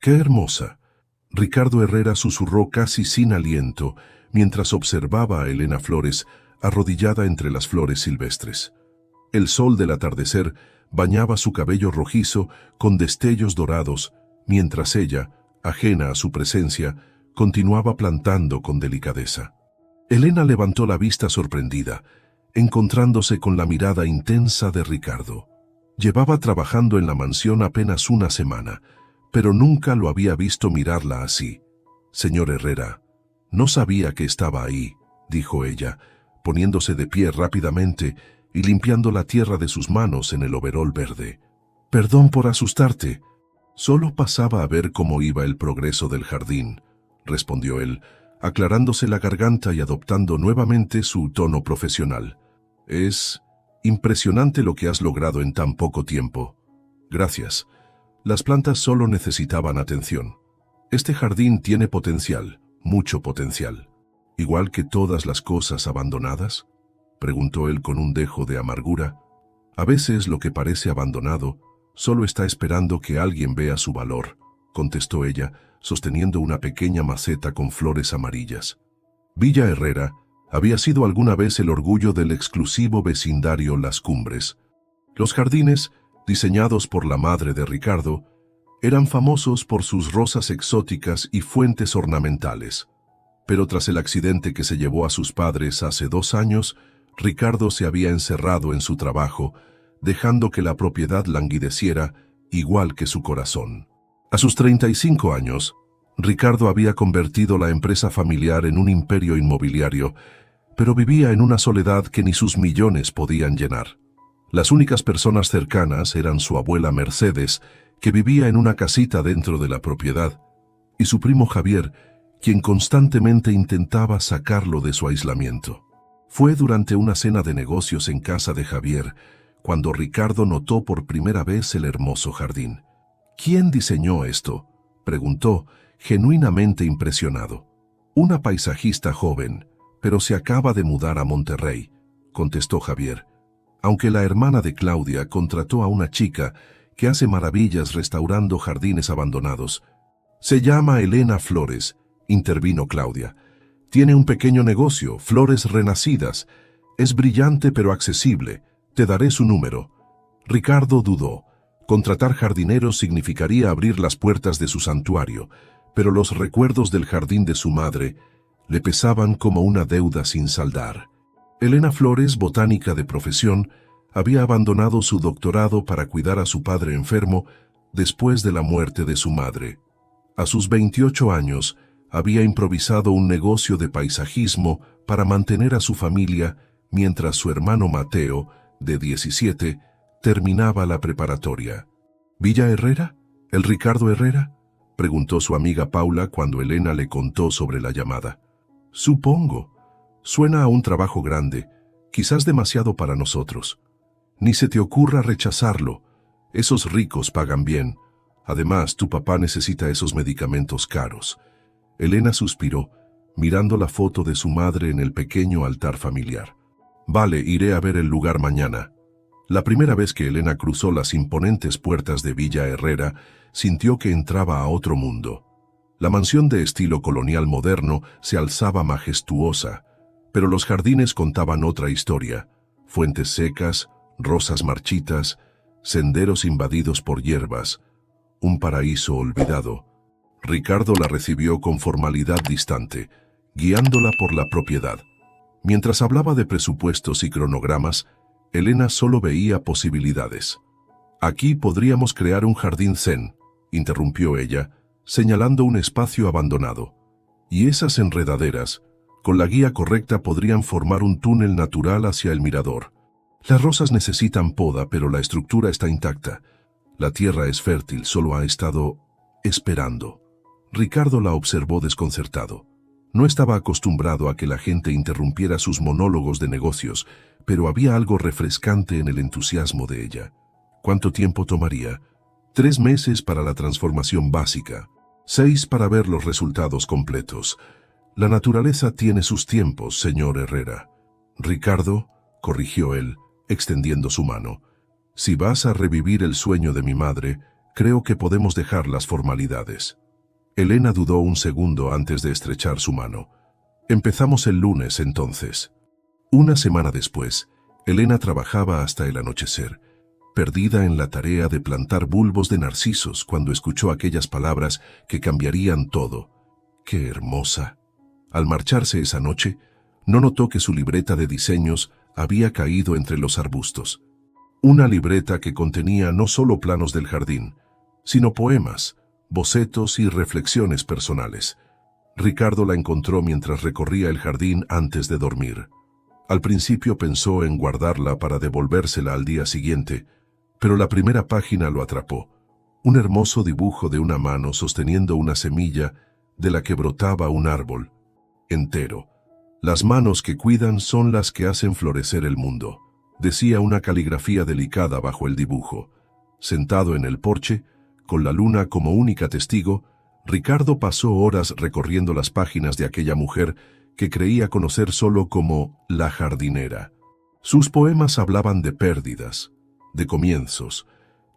¡Qué hermosa! Ricardo Herrera susurró casi sin aliento mientras observaba a Elena Flores arrodillada entre las flores silvestres. El sol del atardecer bañaba su cabello rojizo con destellos dorados, mientras ella, ajena a su presencia, continuaba plantando con delicadeza. Elena levantó la vista sorprendida, encontrándose con la mirada intensa de Ricardo. Llevaba trabajando en la mansión apenas una semana, pero nunca lo había visto mirarla así. «Señor Herrera, no sabía que estaba ahí», dijo ella, poniéndose de pie rápidamente y limpiando la tierra de sus manos en el overol verde. «Perdón por asustarte. Solo pasaba a ver cómo iba el progreso del jardín», respondió él, aclarándose la garganta y adoptando nuevamente su tono profesional. «Es impresionante lo que has logrado en tan poco tiempo. Gracias. Las plantas solo necesitaban atención. Este jardín tiene potencial, mucho potencial. ¿Igual que todas las cosas abandonadas?», preguntó él con un dejo de amargura. «A veces lo que parece abandonado solo está esperando que alguien vea su valor», contestó ella, sosteniendo una pequeña maceta con flores amarillas. Villa Herrera había sido alguna vez el orgullo del exclusivo vecindario Las Cumbres. Los jardines, diseñados por la madre de Ricardo, eran famosos por sus rosas exóticas y fuentes ornamentales. Pero tras el accidente que se llevó a sus padres hace 2 años, Ricardo se había encerrado en su trabajo, dejando que la propiedad languideciera igual que su corazón. A sus 35 años, Ricardo había convertido la empresa familiar en un imperio inmobiliario, pero vivía en una soledad que ni sus millones podían llenar. Las únicas personas cercanas eran su abuela Mercedes, que vivía en una casita dentro de la propiedad, y su primo Javier, quien constantemente intentaba sacarlo de su aislamiento. Fue durante una cena de negocios en casa de Javier cuando Ricardo notó por primera vez el hermoso jardín. «¿Quién diseñó esto?», preguntó, genuinamente impresionado. «Una paisajista joven, pero se acaba de mudar a Monterrey», contestó Javier, aunque la hermana de Claudia contrató a una chica que hace maravillas restaurando jardines abandonados. «Se llama Elena Flores», intervino Claudia. «Tiene un pequeño negocio, Flores Renacidas. Es brillante pero accesible. Te daré su número». Ricardo dudó. Contratar jardineros significaría abrir las puertas de su santuario, pero los recuerdos del jardín de su madre le pesaban como una deuda sin saldar. Elena Flores, botánica de profesión, había abandonado su doctorado para cuidar a su padre enfermo después de la muerte de su madre. A sus 28 años, había improvisado un negocio de paisajismo para mantener a su familia mientras su hermano Mateo, de 17, terminaba la preparatoria. «¿Villa Herrera? ¿El Ricardo Herrera?», preguntó su amiga Paula cuando Elena le contó sobre la llamada. «Supongo. Suena a un trabajo grande, quizás demasiado para nosotros. Ni se te ocurra rechazarlo. Esos ricos pagan bien. Además, tu papá necesita esos medicamentos caros». Elena suspiró, mirando la foto de su madre en el pequeño altar familiar. «Vale, iré a ver el lugar mañana». La primera vez que Elena cruzó las imponentes puertas de Villa Herrera, sintió que entraba a otro mundo. La mansión de estilo colonial moderno se alzaba majestuosa, pero los jardines contaban otra historia: fuentes secas, rosas marchitas, senderos invadidos por hierbas, un paraíso olvidado. Ricardo la recibió con formalidad distante, guiándola por la propiedad. Mientras hablaba de presupuestos y cronogramas, Elena solo veía posibilidades. «Aquí podríamos crear un jardín zen», interrumpió ella, señalando un espacio abandonado. «Y esas enredaderas, con la guía correcta, podrían formar un túnel natural hacia el mirador. Las rosas necesitan poda, pero la estructura está intacta. La tierra es fértil, solo ha estado esperando». Ricardo la observó desconcertado. No estaba acostumbrado a que la gente interrumpiera sus monólogos de negocios, pero había algo refrescante en el entusiasmo de ella. ¿Cuánto tiempo tomaría? 3 meses para la transformación básica, 6 para ver los resultados completos. La naturaleza tiene sus tiempos, señor Herrera. «Ricardo», corrigió él, extendiendo su mano, «si vas a revivir el sueño de mi madre, Creo que podemos dejar las formalidades. Elena dudó un segundo antes de estrechar su mano. Empezamos el lunes, entonces. Una semana después, Elena trabajaba hasta el anochecer, perdida en la tarea de plantar bulbos de narcisos cuando escuchó aquellas palabras que cambiarían todo. ¡Qué hermosa! Al marcharse esa noche, no notó que su libreta de diseños había caído entre los arbustos. Una libreta que contenía no solo planos del jardín, sino poemas, bocetos y reflexiones personales. Ricardo la encontró mientras recorría el jardín antes de dormir. Al principio pensó en guardarla para devolvérsela al día siguiente, pero la primera página lo atrapó. Un hermoso dibujo de una mano sosteniendo una semilla de la que brotaba un árbol entero. Las manos que cuidan son las que hacen florecer el mundo, decía una caligrafía delicada bajo el dibujo. Sentado en el porche, con la luna como única testigo, Ricardo pasó horas recorriendo las páginas de aquella mujer que creía conocer solo como la jardinera. Sus poemas hablaban de pérdidas, de comienzos,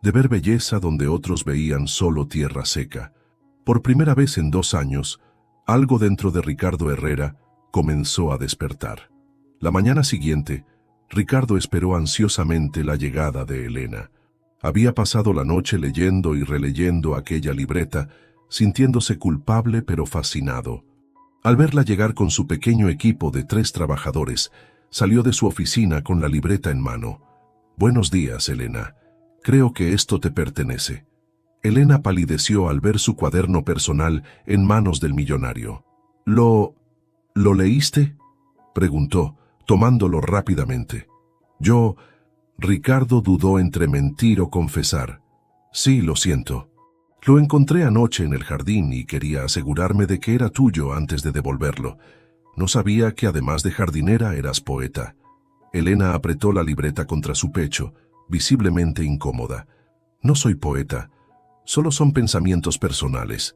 de ver belleza donde otros veían solo tierra seca. Por primera vez en 2 años, algo dentro de Ricardo Herrera comenzó a despertar. La mañana siguiente, Ricardo esperó ansiosamente la llegada de Elena. Había pasado la noche leyendo y releyendo aquella libreta, sintiéndose culpable pero fascinado. Al verla llegar con su pequeño equipo de 3 trabajadores, salió de su oficina con la libreta en mano. «Buenos días, Elena. Creo que esto te pertenece». Elena palideció al ver su cuaderno personal en manos del millonario. ¿Lo leíste?», preguntó, tomándolo rápidamente. Ricardo dudó entre mentir o confesar. «Sí, lo siento. Lo encontré anoche en el jardín y quería asegurarme de que era tuyo antes de devolverlo. No sabía que además de jardinera eras poeta». Elena apretó la libreta contra su pecho, visiblemente incómoda. «No soy poeta. Solo son pensamientos personales».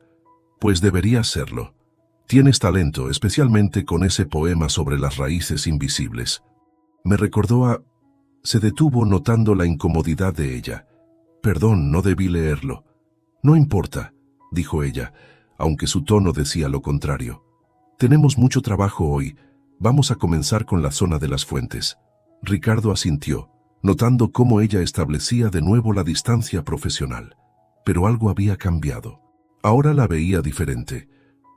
«Pues deberías serlo. Tienes talento, especialmente con ese poema sobre las raíces invisibles». Me recordó a... Se detuvo notando la incomodidad de ella. «Perdón, no debí leerlo». «No importa», dijo ella, aunque su tono decía lo contrario. «Tenemos mucho trabajo hoy. Vamos a comenzar con la zona de las fuentes». Ricardo asintió, notando cómo ella establecía de nuevo la distancia profesional. Pero algo había cambiado. Ahora la veía diferente.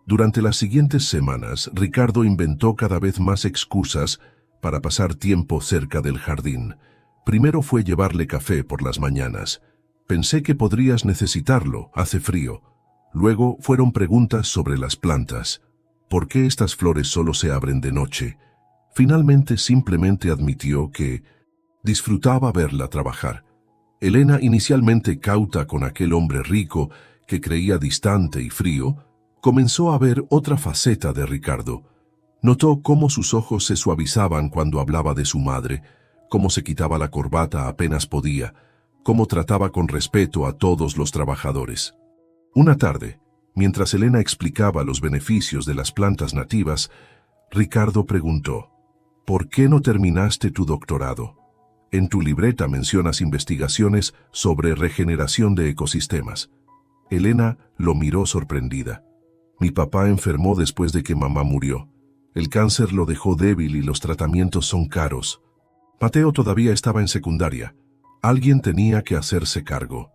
Durante las siguientes semanas, Ricardo inventó cada vez más excusas para pasar tiempo cerca del jardín. Primero fue llevarle café por las mañanas. «Pensé que podrías necesitarlo, hace frío». Luego fueron preguntas sobre las plantas. ¿Por qué estas flores solo se abren de noche? Finalmente simplemente admitió que disfrutaba verla trabajar. Elena, inicialmente cauta con aquel hombre rico que creía distante y frío, comenzó a ver otra faceta de Ricardo. Notó cómo sus ojos se suavizaban cuando hablaba de su madre, cómo se quitaba la corbata apenas podía, cómo trataba con respeto a todos los trabajadores. Una tarde, mientras Elena explicaba los beneficios de las plantas nativas, Ricardo preguntó: «¿Por qué no terminaste tu doctorado? En tu libreta mencionas investigaciones sobre regeneración de ecosistemas». Elena lo miró sorprendida. «Mi papá enfermó después de que mamá murió. El cáncer lo dejó débil y los tratamientos son caros. Mateo todavía estaba en secundaria. Alguien tenía que hacerse cargo.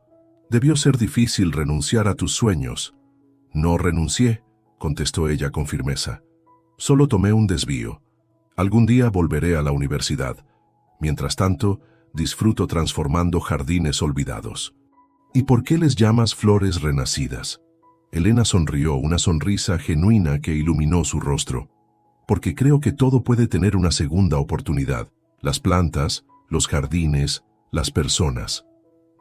Debió ser difícil renunciar a tus sueños». «No renuncié», contestó ella con firmeza. «Solo tomé un desvío. Algún día volveré a la universidad. Mientras tanto, disfruto transformando jardines olvidados». «¿Y por qué les llamas flores renacidas?». Elena sonrió, una sonrisa genuina que iluminó su rostro. «Porque creo que todo puede tener una segunda oportunidad. Las plantas, los jardines, las personas».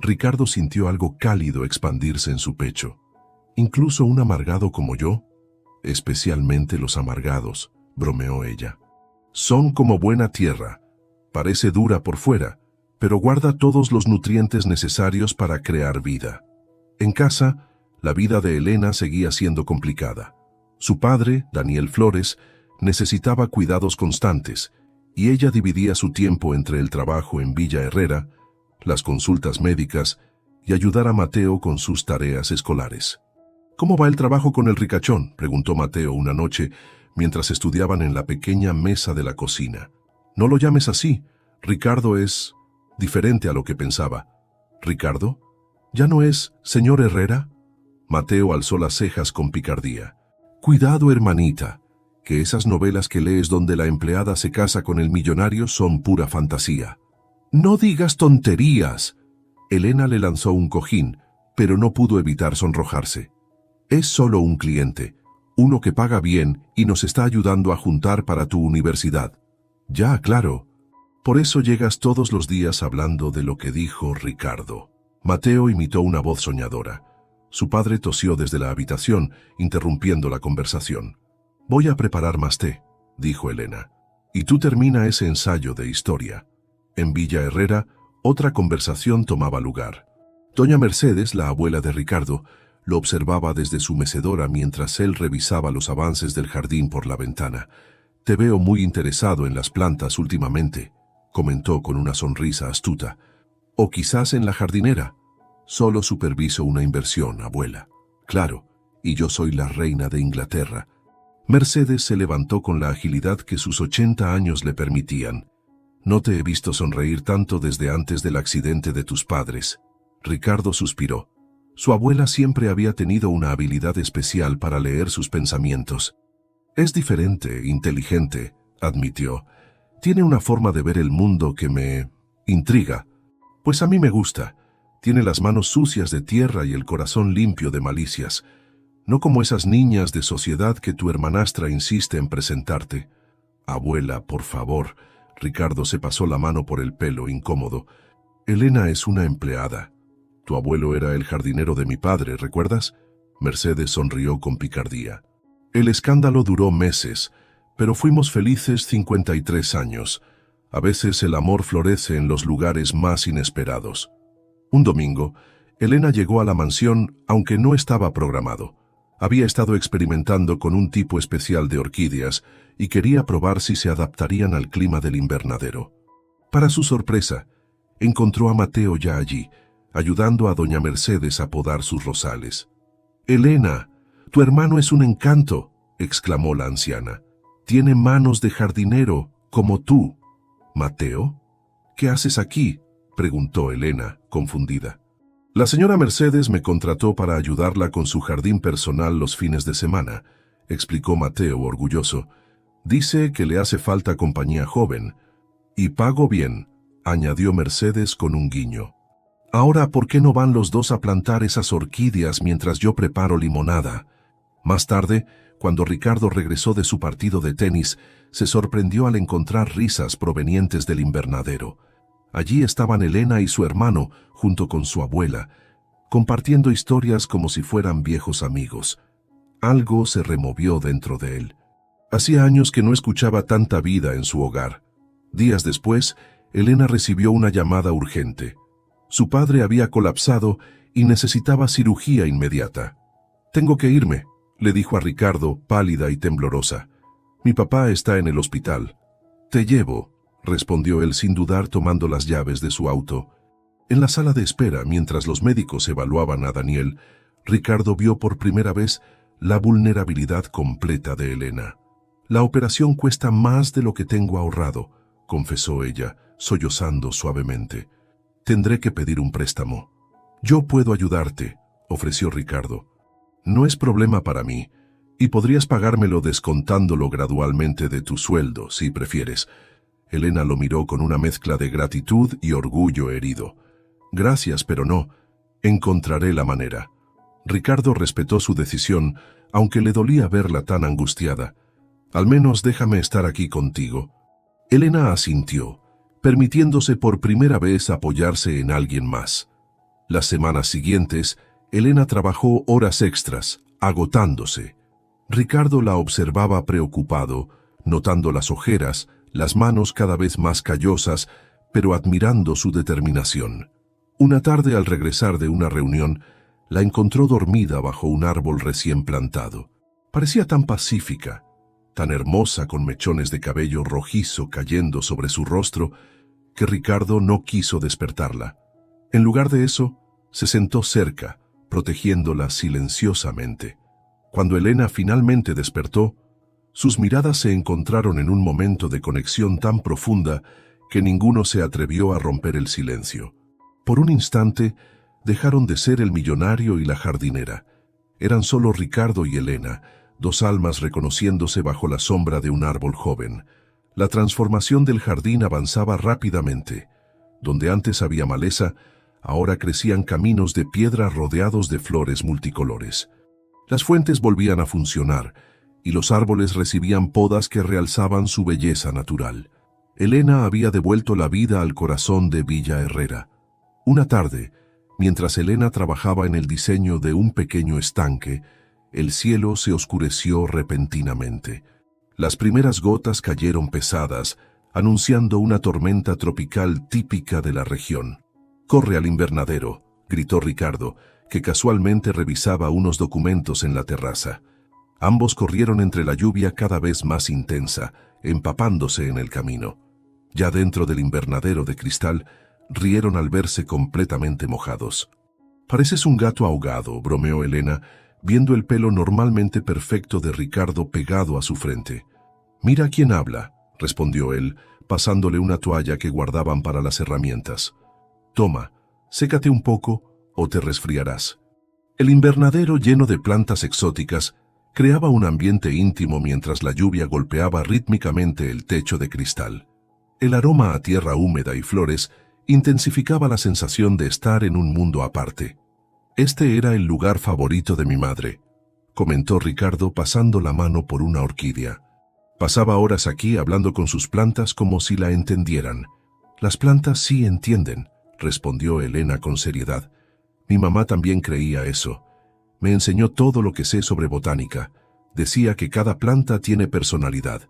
Ricardo sintió algo cálido expandirse en su pecho. «¿Incluso un amargado como yo?». «Especialmente los amargados», bromeó ella. «Son como buena tierra. Parece dura por fuera, pero guarda todos los nutrientes necesarios para crear vida». En casa, la vida de Elena seguía siendo complicada. Su padre, Daniel Flores, necesitaba cuidados constantes, y ella dividía su tiempo entre el trabajo en Villa Herrera, las consultas médicas y ayudar a Mateo con sus tareas escolares. «¿Cómo va el trabajo con el ricachón?», preguntó Mateo una noche mientras estudiaban en la pequeña mesa de la cocina. «No lo llames así. Ricardo es diferente a lo que pensaba». «¿Ricardo? ¿Ya no es señor Herrera?». Mateo alzó las cejas con picardía. «Cuidado, hermanita, que esas novelas que lees donde la empleada se casa con el millonario son pura fantasía». «No digas tonterías». Elena le lanzó un cojín, pero no pudo evitar sonrojarse. «Es solo un cliente, uno que paga bien y nos está ayudando a juntar para tu universidad». «Ya, claro. Por eso llegas todos los días hablando de lo que dijo Ricardo». Mateo imitó una voz soñadora. Su padre tosió desde la habitación, interrumpiendo la conversación. «Voy a preparar más té», dijo Elena. «Y tú termina ese ensayo de historia». En Villa Herrera, otra conversación tomaba lugar. Doña Mercedes, la abuela de Ricardo, lo observaba desde su mecedora mientras él revisaba los avances del jardín por la ventana. «Te veo muy interesado en las plantas últimamente», comentó con una sonrisa astuta. «O quizás en la jardinera». «Solo superviso una inversión, abuela». «Claro, y yo soy la reina de Inglaterra». Mercedes se levantó con la agilidad que sus 80 años le permitían. «No te he visto sonreír tanto desde antes del accidente de tus padres». Ricardo suspiró. Su abuela siempre había tenido una habilidad especial para leer sus pensamientos. «Es diferente, inteligente», admitió. «Tiene una forma de ver el mundo que me intriga. Pues a mí me gusta. Tiene las manos sucias de tierra y el corazón limpio de malicias. No como esas niñas de sociedad que tu hermanastra insiste en presentarte». «Abuela, por favor». Ricardo se pasó la mano por el pelo, incómodo. «Elena es una empleada. Tu abuelo era el jardinero de mi padre, ¿recuerdas?». Mercedes sonrió con picardía. «El escándalo duró meses, pero fuimos felices 53 años. A veces el amor florece en los lugares más inesperados». Un domingo, Elena llegó a la mansión, aunque no estaba programado. Había estado experimentando con un tipo especial de orquídeas y quería probar si se adaptarían al clima del invernadero. Para su sorpresa, encontró a Mateo ya allí, ayudando a doña Mercedes a podar sus rosales. «Elena, tu hermano es un encanto», exclamó la anciana. «Tiene manos de jardinero, como tú». «¿Mateo? ¿Qué haces aquí?», preguntó Elena, confundida. «La señora Mercedes me contrató para ayudarla con su jardín personal los fines de semana», explicó Mateo orgulloso. «Dice que le hace falta compañía joven. Y pago bien», añadió Mercedes con un guiño. «Ahora, ¿por qué no van los dos a plantar esas orquídeas mientras yo preparo limonada?». Más tarde, cuando Ricardo regresó de su partido de tenis, se sorprendió al encontrar risas provenientes del invernadero. Allí estaban Elena y su hermano, junto con su abuela, compartiendo historias como si fueran viejos amigos. Algo se removió dentro de él. Hacía años que no escuchaba tanta vida en su hogar. Días después, Elena recibió una llamada urgente. Su padre había colapsado y necesitaba cirugía inmediata. «Tengo que irme», le dijo a Ricardo, pálida y temblorosa. «Mi papá está en el hospital». «Te llevo», respondió él sin dudar tomando las llaves de su auto. En la sala de espera, mientras los médicos evaluaban a Daniel, Ricardo vio por primera vez la vulnerabilidad completa de Elena. «La operación cuesta más de lo que tengo ahorrado», confesó ella, sollozando suavemente. «Tendré que pedir un préstamo». «Yo puedo ayudarte», ofreció Ricardo. «No es problema para mí, y podrías pagármelo descontándolo gradualmente de tu sueldo, si prefieres». Elena lo miró con una mezcla de gratitud y orgullo herido. «Gracias, pero no. Encontraré la manera». Ricardo respetó su decisión, aunque le dolía verla tan angustiada. «Al menos déjame estar aquí contigo». Elena asintió, permitiéndose por primera vez apoyarse en alguien más. Las semanas siguientes, Elena trabajó horas extras, agotándose. Ricardo la observaba preocupado, notando las ojeras, las manos cada vez más callosas, pero admirando su determinación. Una tarde, al regresar de una reunión, la encontró dormida bajo un árbol recién plantado. Parecía tan pacífica, tan hermosa con mechones de cabello rojizo cayendo sobre su rostro, que Ricardo no quiso despertarla. En lugar de eso, Se sentó cerca, protegiéndola silenciosamente. Cuando Elena finalmente despertó, sus miradas se encontraron en un momento de conexión tan profunda que ninguno se atrevió a romper el silencio. Por un instante, dejaron de ser el millonario y la jardinera. Eran solo Ricardo y Elena, dos almas reconociéndose bajo la sombra de un árbol joven. La transformación del jardín avanzaba rápidamente. Donde antes había maleza, ahora crecían caminos de piedra rodeados de flores multicolores. Las fuentes volvían a funcionar, y los árboles recibían podas que realzaban su belleza natural. Elena había devuelto la vida al corazón de Villa Herrera. Una tarde, mientras Elena trabajaba en el diseño de un pequeño estanque, el cielo se oscureció repentinamente. Las primeras gotas cayeron pesadas, anunciando una tormenta tropical típica de la región. «Corre al invernadero», gritó Ricardo, que casualmente revisaba unos documentos en la terraza. Ambos corrieron entre la lluvia cada vez más intensa, empapándose en el camino. Ya dentro del invernadero de cristal, rieron al verse completamente mojados. «Pareces un gato ahogado», bromeó Elena, viendo el pelo normalmente perfecto de Ricardo pegado a su frente. «Mira quién habla», respondió él, pasándole una toalla que guardaban para las herramientas. «Toma, sécate un poco o te resfriarás». El invernadero, lleno de plantas exóticas, creaba un ambiente íntimo mientras la lluvia golpeaba rítmicamente el techo de cristal. El aroma a tierra húmeda y flores intensificaba la sensación de estar en un mundo aparte. «Este era el lugar favorito de mi madre», comentó Ricardo pasando la mano por una orquídea. «Pasaba horas aquí hablando con sus plantas como si la entendieran». «Las plantas sí entienden», respondió Elena con seriedad. «Mi mamá también creía eso. Me enseñó todo lo que sé sobre botánica. Decía que cada planta tiene personalidad».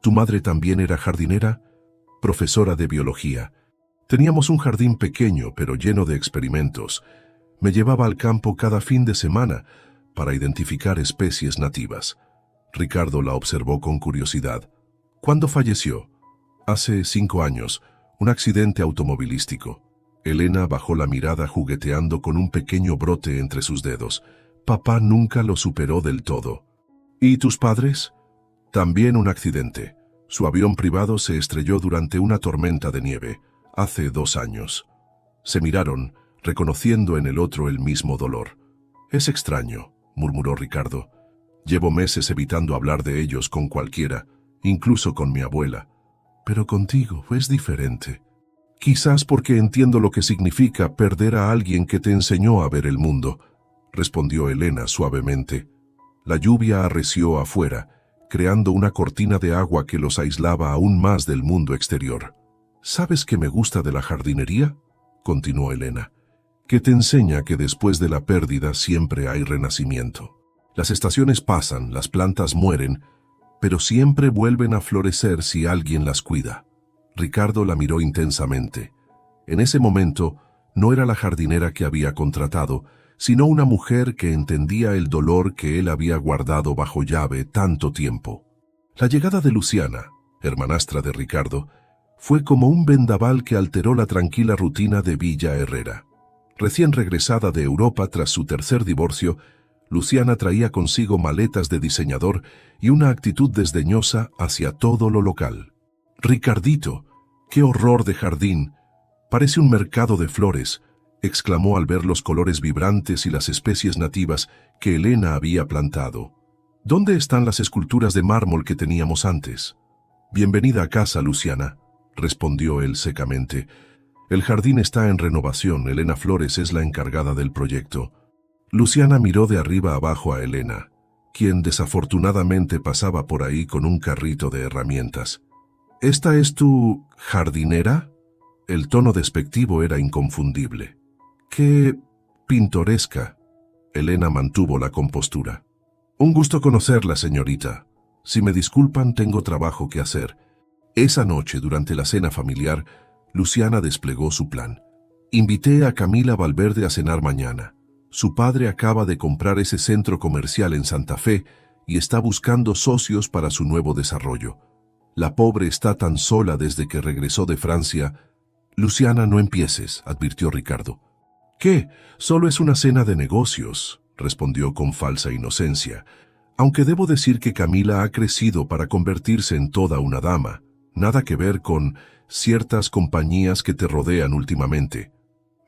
«¿Tu madre también era jardinera?» «Profesora de biología. Teníamos un jardín pequeño pero lleno de experimentos. Me llevaba al campo cada fin de semana para identificar especies nativas». Ricardo la observó con curiosidad. «¿Cuándo falleció?» «Hace 5 años, un accidente automovilístico». Elena bajó la mirada jugueteando con un pequeño brote entre sus dedos. «Papá nunca lo superó del todo». «¿Y tus padres?» «También un accidente. Su avión privado se estrelló durante una tormenta de nieve, hace 2 años». Se miraron, reconociendo en el otro el mismo dolor. «Es extraño», murmuró Ricardo. «Llevo meses evitando hablar de ellos con cualquiera, incluso con mi abuela. Pero contigo es diferente. Quizás porque entiendo lo que significa perder a alguien que te enseñó a ver el mundo», respondió Elena suavemente. La lluvia arreció afuera, creando una cortina de agua que los aislaba aún más del mundo exterior. «¿Sabes qué me gusta de la jardinería?», continuó Elena. «Que te enseña que después de la pérdida siempre hay renacimiento. Las estaciones pasan, las plantas mueren, pero siempre vuelven a florecer si alguien las cuida». Ricardo la miró intensamente. En ese momento, no era la jardinera que había contratado, sino una mujer que entendía el dolor que él había guardado bajo llave tanto tiempo. La llegada de Luciana, hermanastra de Ricardo, fue como un vendaval que alteró la tranquila rutina de Villa Herrera. Recién regresada de Europa tras su tercer divorcio, Luciana traía consigo maletas de diseñador y una actitud desdeñosa hacia todo lo local. «Ricardito, qué horror de jardín. Parece un mercado de flores», exclamó al ver los colores vibrantes y las especies nativas que Elena había plantado. «¿Dónde están las esculturas de mármol que teníamos antes?» «Bienvenida a casa, Luciana», respondió él secamente. «El jardín está en renovación. Elena Flores es la encargada del proyecto». Luciana miró de arriba abajo a Elena, quien desafortunadamente pasaba por ahí con un carrito de herramientas. «¿Esta es tu jardinera?» El tono despectivo era inconfundible. «¡Qué pintoresca!» Elena mantuvo la compostura. «Un gusto conocerla, señorita. Si me disculpan, tengo trabajo que hacer». Esa noche, durante la cena familiar, Luciana desplegó su plan. «Invité a Camila Valverde a cenar mañana. Su padre acaba de comprar ese centro comercial en Santa Fe y está buscando socios para su nuevo desarrollo. La pobre está tan sola desde que regresó de Francia». «Luciana, no empieces», advirtió Ricardo. ¿Qué? Solo es una cena de negocios, respondió con falsa inocencia. Aunque debo decir que Camila ha crecido para convertirse en toda una dama. Nada que ver con ciertas compañías que te rodean últimamente.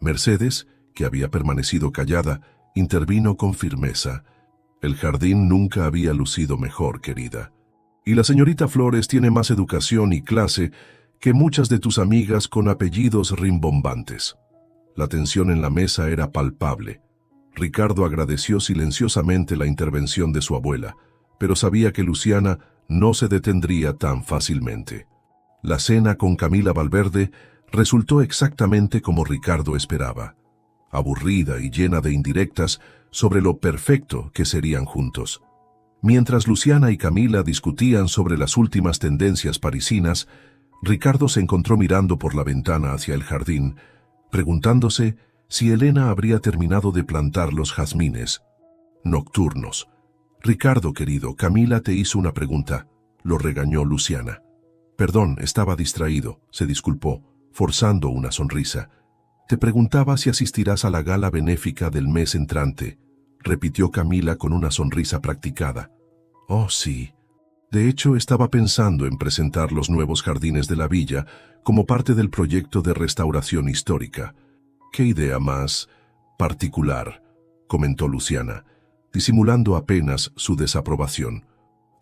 Mercedes, que había permanecido callada, intervino con firmeza. El jardín nunca había lucido mejor, querida. Y la señorita Flores tiene más educación y clase que muchas de tus amigas con apellidos rimbombantes. La tensión en la mesa era palpable. Ricardo agradeció silenciosamente la intervención de su abuela, pero sabía que Luciana no se detendría tan fácilmente. La cena con Camila Valverde resultó exactamente como Ricardo esperaba, aburrida y llena de indirectas sobre lo perfecto que serían juntos. Mientras Luciana y Camila discutían sobre las últimas tendencias parisinas, Ricardo se encontró mirando por la ventana hacia el jardín, preguntándose si Elena habría terminado de plantar los jazmines nocturnos. «Ricardo, querido, Camila te hizo una pregunta», lo regañó Luciana. «Perdón, estaba distraído», se disculpó, forzando una sonrisa. «Te preguntaba si asistirás a la gala benéfica del mes entrante», repitió Camila con una sonrisa practicada. «Oh, sí. De hecho, estaba pensando en presentar los nuevos jardines de la villa como parte del proyecto de restauración histórica». «Qué idea más particular», comentó Luciana, disimulando apenas su desaprobación.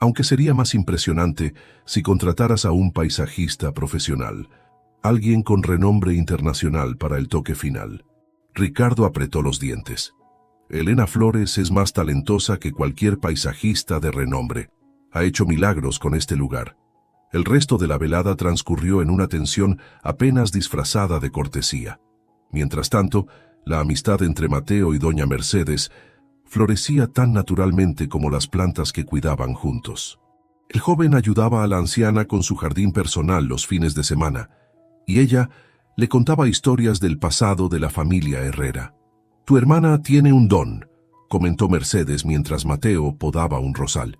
«Aunque sería más impresionante si contrataras a un paisajista profesional, alguien con renombre internacional para el toque final». Ricardo apretó los dientes. «Elena Flores es más talentosa que cualquier paisajista de renombre. Ha hecho milagros con este lugar». El resto de la velada transcurrió en una tensión apenas disfrazada de cortesía. Mientras tanto, la amistad entre Mateo y doña Mercedes florecía tan naturalmente como las plantas que cuidaban juntos. El joven ayudaba a la anciana con su jardín personal los fines de semana, y ella le contaba historias del pasado de la familia Herrera. «Tu hermana tiene un don», comentó Mercedes mientras Mateo podaba un rosal.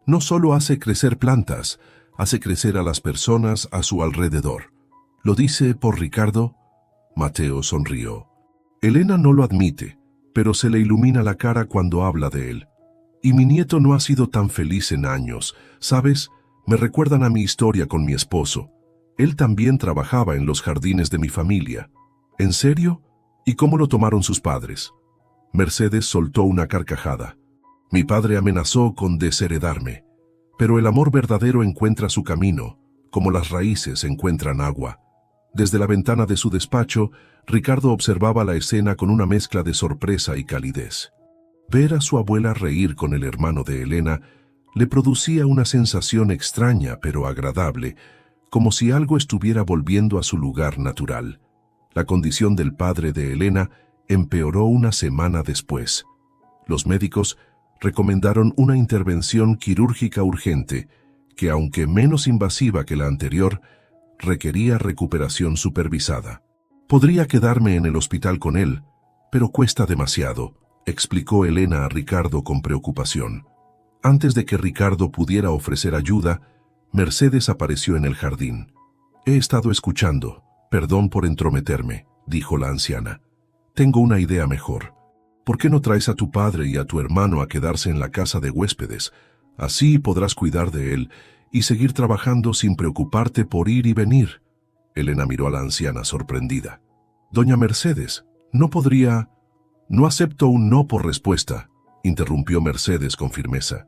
«No solo hace crecer plantas, hace crecer a las personas a su alrededor». «¿Lo dice por Ricardo?». Mateo sonrió. «Elena no lo admite, pero se le ilumina la cara cuando habla de él. Y mi nieto no ha sido tan feliz en años. ¿Sabes? Me recuerdan a mi historia con mi esposo. Él también trabajaba en los jardines de mi familia». «¿En serio? ¿Y cómo lo tomaron sus padres?». Mercedes soltó una carcajada. «Mi padre amenazó con desheredarme. Pero el amor verdadero encuentra su camino, como las raíces encuentran agua». Desde la ventana de su despacho, Ricardo observaba la escena con una mezcla de sorpresa y calidez. Ver a su abuela reír con el hermano de Elena le producía una sensación extraña pero agradable, como si algo estuviera volviendo a su lugar natural. La condición del padre de Elena empeoró una semana después. Los médicos recomendaron una intervención quirúrgica urgente, que aunque menos invasiva que la anterior, requería recuperación supervisada. «Podría quedarme en el hospital con él, pero cuesta demasiado», explicó Elena a Ricardo con preocupación. Antes de que Ricardo pudiera ofrecer ayuda, Mercedes apareció en el jardín. «He estado escuchando. Perdón por entrometerme», dijo la anciana. «Tengo una idea mejor. ¿Por qué no traes a tu padre y a tu hermano a quedarse en la casa de huéspedes? Así podrás cuidar de él y seguir trabajando sin preocuparte por ir y venir». Elena miró a la anciana sorprendida. «Doña Mercedes, no podría...». «No acepto un no por respuesta», interrumpió Mercedes con firmeza.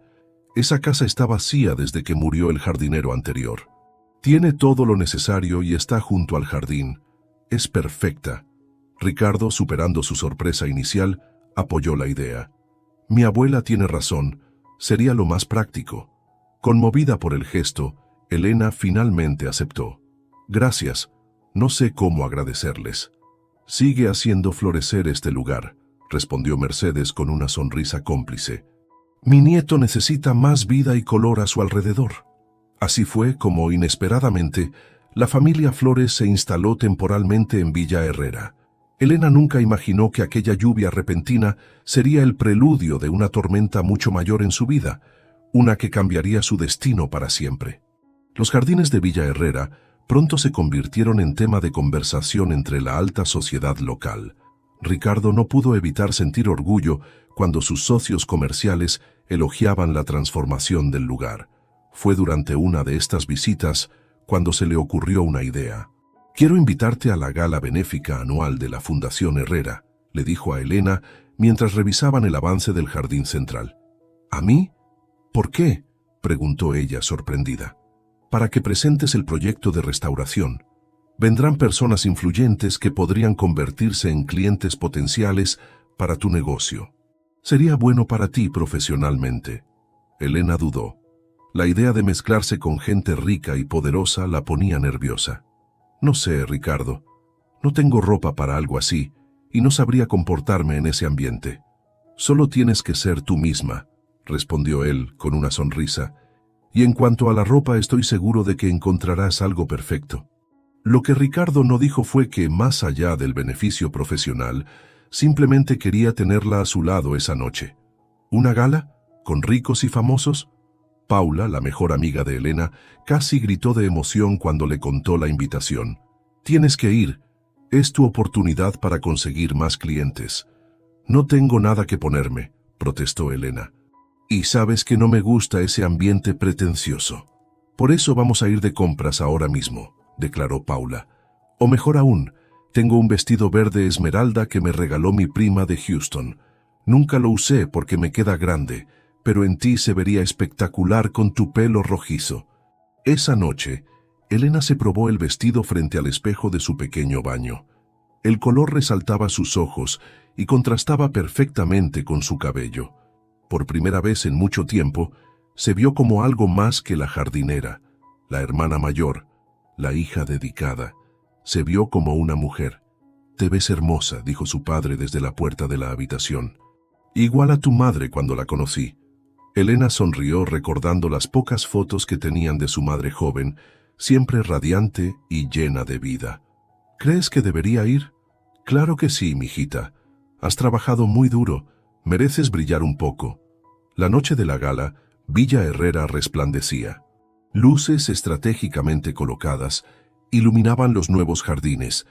«Esa casa está vacía desde que murió el jardinero anterior. Tiene todo lo necesario y está junto al jardín. Es perfecta». Ricardo, superando su sorpresa inicial, apoyó la idea. «Mi abuela tiene razón. Sería lo más práctico». Conmovida por el gesto, Elena finalmente aceptó. «Gracias. No sé cómo agradecerles». «Sigue haciendo florecer este lugar», respondió Mercedes con una sonrisa cómplice. «Mi nieto necesita más vida y color a su alrededor». Así fue como, inesperadamente, la familia Flores se instaló temporalmente en Villa Herrera. Elena nunca imaginó que aquella lluvia repentina sería el preludio de una tormenta mucho mayor en su vida, una que cambiaría su destino para siempre. Los jardines de Villa Herrera pronto se convirtieron en tema de conversación entre la alta sociedad local. Ricardo no pudo evitar sentir orgullo cuando sus socios comerciales elogiaban la transformación del lugar. Fue durante una de estas visitas cuando se le ocurrió una idea. «Quiero invitarte a la gala benéfica anual de la Fundación Herrera», le dijo a Elena mientras revisaban el avance del jardín central. «¿A mí? ¿Por qué?», preguntó ella sorprendida. «Para que presentes el proyecto de restauración. Vendrán personas influyentes que podrían convertirse en clientes potenciales para tu negocio. Sería bueno para ti profesionalmente». Elena dudó. La idea de mezclarse con gente rica y poderosa la ponía nerviosa. «No sé, Ricardo. No tengo ropa para algo así y no sabría comportarme en ese ambiente». «Solo tienes que ser tú misma», respondió él con una sonrisa. «Y en cuanto a la ropa, estoy seguro de que encontrarás algo perfecto». Lo que Ricardo no dijo fue que, más allá del beneficio profesional, simplemente quería tenerla a su lado esa noche. ¿Una gala? ¿Con ricos y famosos? Paula, la mejor amiga de Elena, casi gritó de emoción cuando le contó la invitación. «Tienes que ir. Es tu oportunidad para conseguir más clientes». «No tengo nada que ponerme», protestó Elena. «Y sabes que no me gusta ese ambiente pretencioso. Por eso vamos a ir de compras ahora mismo», declaró Paula. «O mejor aún, tengo un vestido verde esmeralda que me regaló mi prima de Houston. Nunca lo usé porque me queda grande, pero en ti se vería espectacular con tu pelo rojizo». Esa noche, Elena se probó el vestido frente al espejo de su pequeño baño. El color resaltaba sus ojos y contrastaba perfectamente con su cabello. Por primera vez en mucho tiempo, se vio como algo más que la jardinera, la hermana mayor, la hija dedicada. Se vio como una mujer. «Te ves hermosa», dijo su padre desde la puerta de la habitación. «Igual a tu madre cuando la conocí». Elena sonrió recordando las pocas fotos que tenían de su madre joven, siempre radiante y llena de vida. «¿Crees que debería ir?» «Claro que sí, mijita. Has trabajado muy duro. Mereces brillar un poco». La noche de la gala, Villa Herrera resplandecía. Luces estratégicamente colocadas iluminaban los nuevos jardines,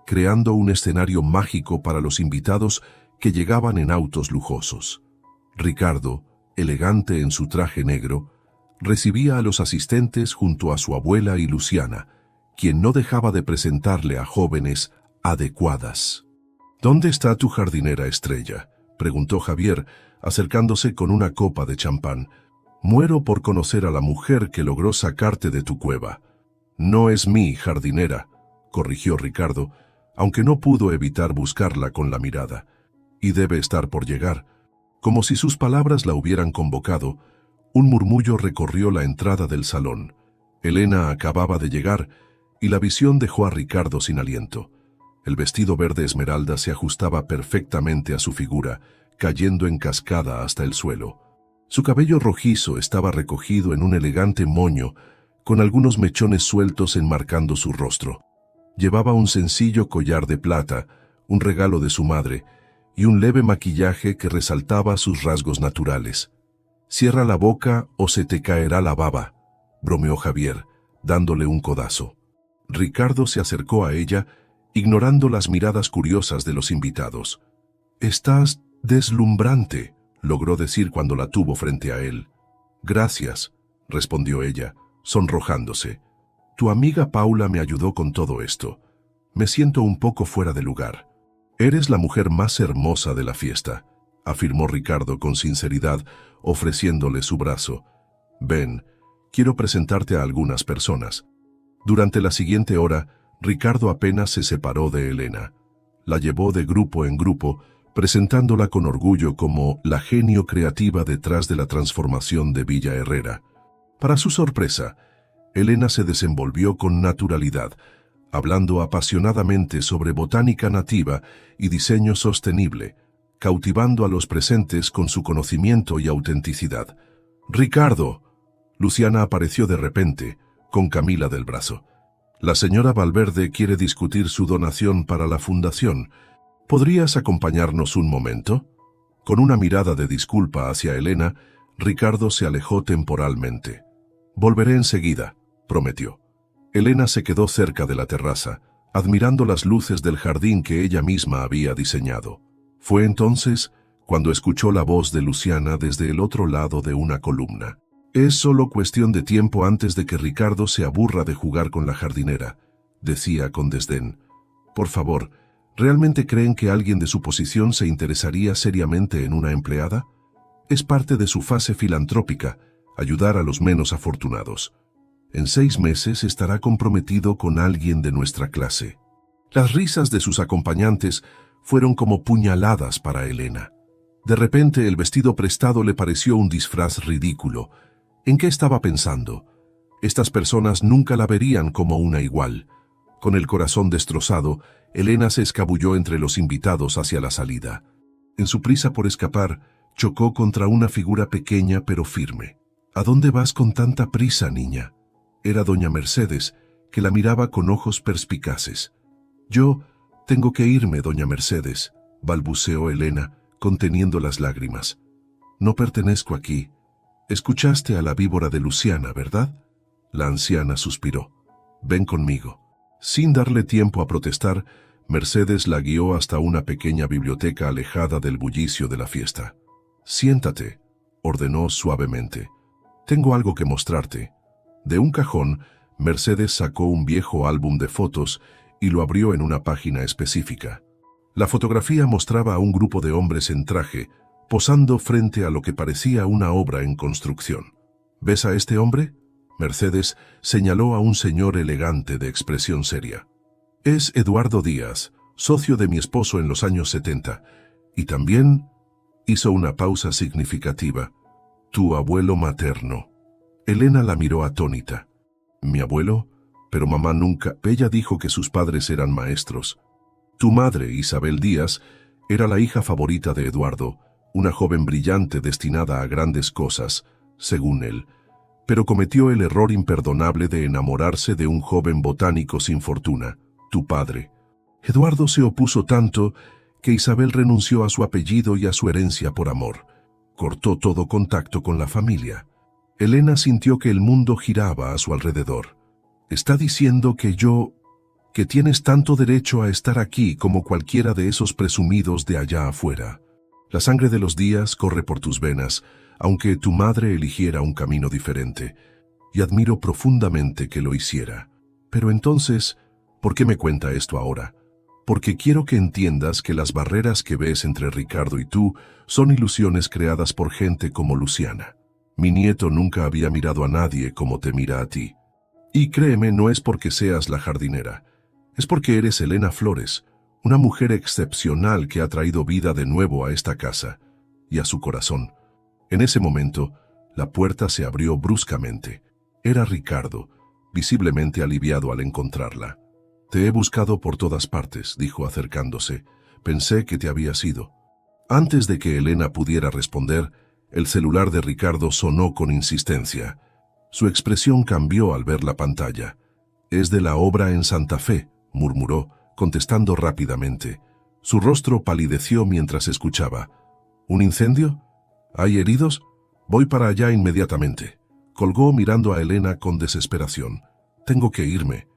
creando un escenario mágico para los invitados que llegaban en autos lujosos. Ricardo, elegante en su traje negro, recibía a los asistentes junto a su abuela y Luciana, quien no dejaba de presentarle a jóvenes adecuadas. «¿Dónde está tu jardinera estrella?», preguntó Javier, acercándose con una copa de champán. «Muero por conocer a la mujer que logró sacarte de tu cueva». «No es mi jardinera», corrigió Ricardo, aunque no pudo evitar buscarla con la mirada. «Y debe estar por llegar». Como si sus palabras la hubieran convocado, un murmullo recorrió la entrada del salón. Elena acababa de llegar y la visión dejó a Ricardo sin aliento. El vestido verde esmeralda se ajustaba perfectamente a su figura, cayendo en cascada hasta el suelo. Su cabello rojizo estaba recogido en un elegante moño, con algunos mechones sueltos enmarcando su rostro. Llevaba un sencillo collar de plata, un regalo de su madre, y un leve maquillaje que resaltaba sus rasgos naturales. «Cierra la boca o se te caerá la baba», bromeó Javier, dándole un codazo. Ricardo se acercó a ella, ignorando las miradas curiosas de los invitados. «Estás deslumbrante», logró decir cuando la tuvo frente a él. «Gracias», respondió ella, sonrojándose. «Tu amiga Paula me ayudó con todo esto. Me siento un poco fuera de lugar». «Eres la mujer más hermosa de la fiesta», afirmó Ricardo con sinceridad, ofreciéndole su brazo. «Ven, quiero presentarte a algunas personas». Durante la siguiente hora, Ricardo apenas se separó de Elena. La llevó de grupo en grupo, presentándola con orgullo como la genio creativa detrás de la transformación de Villa Herrera. Para su sorpresa, Elena se desenvolvió con naturalidad, hablando apasionadamente sobre botánica nativa y diseño sostenible, cautivando a los presentes con su conocimiento y autenticidad. «Ricardo», Luciana apareció de repente, con Camila del brazo. «La señora Valverde quiere discutir su donación para la fundación. ¿Podrías acompañarnos un momento?» Con una mirada de disculpa hacia Elena, Ricardo se alejó temporalmente. «Volveré enseguida», prometió. Elena se quedó cerca de la terraza, admirando las luces del jardín que ella misma había diseñado. Fue entonces cuando escuchó la voz de Luciana desde el otro lado de una columna. «Es solo cuestión de tiempo antes de que Ricardo se aburra de jugar con la jardinera», decía con desdén. «Por favor, ¿realmente creen que alguien de su posición se interesaría seriamente en una empleada? Es parte de su fase filantrópica, ayudar a los menos afortunados. En 6 meses estará comprometido con alguien de nuestra clase». Las risas de sus acompañantes fueron como puñaladas para Elena. De repente el vestido prestado le pareció un disfraz ridículo. ¿En qué estaba pensando? Estas personas nunca la verían como una igual. Con el corazón destrozado, Elena se escabulló entre los invitados hacia la salida. En su prisa por escapar, chocó contra una figura pequeña pero firme. «¿A dónde vas con tanta prisa, niña?». Era doña Mercedes, que la miraba con ojos perspicaces. «Yo tengo que irme, doña Mercedes», balbuceó Elena, conteniendo las lágrimas. «No pertenezco aquí. Escuchaste a la víbora de Luciana, ¿verdad?». La anciana suspiró. «Ven conmigo». Sin darle tiempo a protestar, Mercedes la guió hasta una pequeña biblioteca alejada del bullicio de la fiesta. «Siéntate», ordenó suavemente. «Tengo algo que mostrarte». De un cajón, Mercedes sacó un viejo álbum de fotos y lo abrió en una página específica. La fotografía mostraba a un grupo de hombres en traje, posando frente a lo que parecía una obra en construcción. «¿Ves a este hombre?». Mercedes señaló a un señor elegante de expresión seria. «Es Eduardo Díaz, socio de mi esposo en los años 70. Y también», hizo una pausa significativa, «tu abuelo materno». Elena la miró atónita. «¿Mi abuelo? Pero mamá nunca». Ella dijo que sus padres eran maestros. «Tu madre, Isabel Díaz, era la hija favorita de Eduardo, una joven brillante destinada a grandes cosas, según él, pero cometió el error imperdonable de enamorarse de un joven botánico sin fortuna, tu padre. Eduardo se opuso tanto que Isabel renunció a su apellido y a su herencia por amor. Cortó todo contacto con la familia». Elena sintió que el mundo giraba a su alrededor. «¿Está diciendo que tienes tanto derecho a estar aquí como cualquiera de esos presumidos de allá afuera? La sangre de los Díaz corre por tus venas, aunque tu madre eligiera un camino diferente, y admiro profundamente que lo hiciera. Pero entonces, ¿por qué me cuenta esto ahora? Porque quiero que entiendas que las barreras que ves entre Ricardo y tú son ilusiones creadas por gente como Luciana. Mi nieto nunca había mirado a nadie como te mira a ti. Y créeme, no es porque seas la jardinera. Es porque eres Elena Flores, una mujer excepcional que ha traído vida de nuevo a esta casa y a su corazón». En ese momento, la puerta se abrió bruscamente. Era Ricardo, visiblemente aliviado al encontrarla. «Te he buscado por todas partes», dijo acercándose. «Pensé que te habías ido». Antes de que Elena pudiera responder, el celular de Ricardo sonó con insistencia. Su expresión cambió al ver la pantalla. «Es de la obra en Santa Fe», murmuró, contestando rápidamente. Su rostro palideció mientras escuchaba. «¿Un incendio? ¿Hay heridos? Voy para allá inmediatamente». Colgó mirando a Elena con desesperación. «Tengo que irme.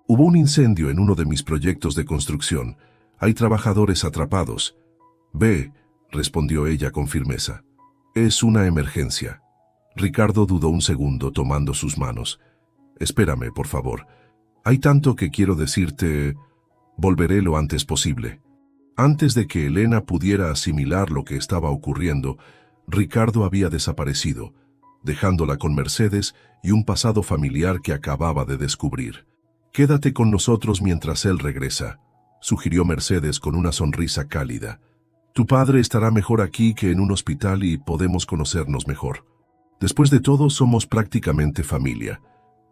Hubo un incendio en uno de mis proyectos de construcción. Hay trabajadores atrapados». «Ve», respondió ella con firmeza. «Es una emergencia». Ricardo dudó un segundo tomando sus manos. «Espérame, por favor. Hay tanto que quiero decirte. Volveré lo antes posible». Antes de que Elena pudiera asimilar lo que estaba ocurriendo, Ricardo había desaparecido, dejándola con Mercedes y un pasado familiar que acababa de descubrir. «Quédate con nosotros mientras él regresa», sugirió Mercedes con una sonrisa cálida. «Tu padre estará mejor aquí que en un hospital y podemos conocernos mejor. Después de todo, somos prácticamente familia».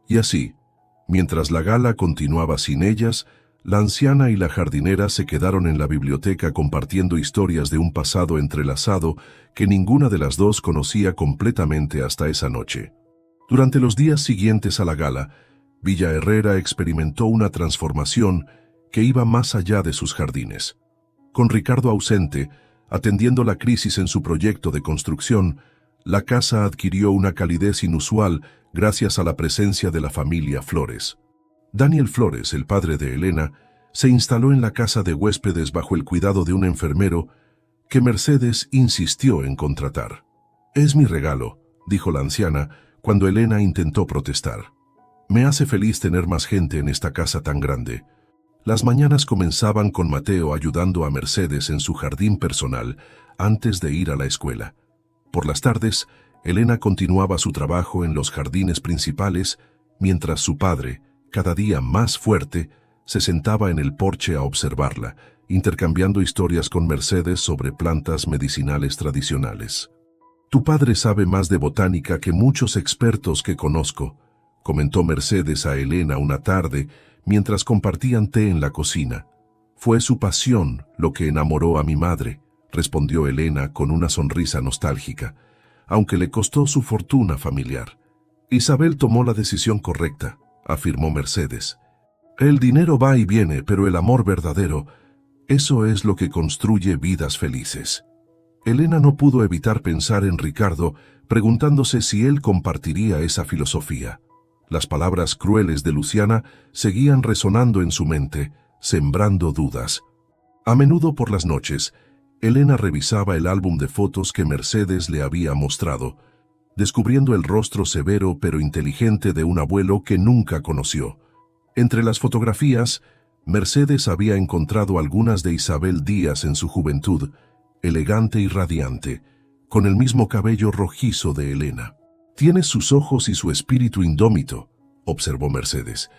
Y así, mientras la gala continuaba sin ellas, la anciana y la jardinera se quedaron en la biblioteca compartiendo historias de un pasado entrelazado que ninguna de las dos conocía completamente hasta esa noche. Durante los días siguientes a la gala, Villa Herrera experimentó una transformación que iba más allá de sus jardines. Con Ricardo ausente, atendiendo la crisis en su proyecto de construcción, la casa adquirió una calidez inusual gracias a la presencia de la familia Flores. Daniel Flores, el padre de Elena, se instaló en la casa de huéspedes bajo el cuidado de un enfermero que Mercedes insistió en contratar. «Es mi regalo», dijo la anciana cuando Elena intentó protestar. «Me hace feliz tener más gente en esta casa tan grande». Las mañanas comenzaban con Mateo ayudando a Mercedes en su jardín personal antes de ir a la escuela. Por las tardes, Elena continuaba su trabajo en los jardines principales, mientras su padre, cada día más fuerte, se sentaba en el porche a observarla, intercambiando historias con Mercedes sobre plantas medicinales tradicionales. «Tu padre sabe más de botánica que muchos expertos que conozco», comentó Mercedes a Elena una tarde mientras compartían té en la cocina. «Fue su pasión lo que enamoró a mi madre», respondió Elena con una sonrisa nostálgica, aunque le costó su fortuna familiar. «Isabel tomó la decisión correcta», afirmó Mercedes. «El dinero va y viene, pero el amor verdadero, eso es lo que construye vidas felices». Elena no pudo evitar pensar en Ricardo, preguntándose si él compartiría esa filosofía. Las palabras crueles de Luciana seguían resonando en su mente, sembrando dudas. A menudo por las noches, Elena revisaba el álbum de fotos que Mercedes le había mostrado, descubriendo el rostro severo pero inteligente de un abuelo que nunca conoció. Entre las fotografías, Mercedes había encontrado algunas de Isabel Díaz en su juventud, elegante y radiante, con el mismo cabello rojizo de Elena. «Tiene sus ojos y su espíritu indómito», observó Mercedes.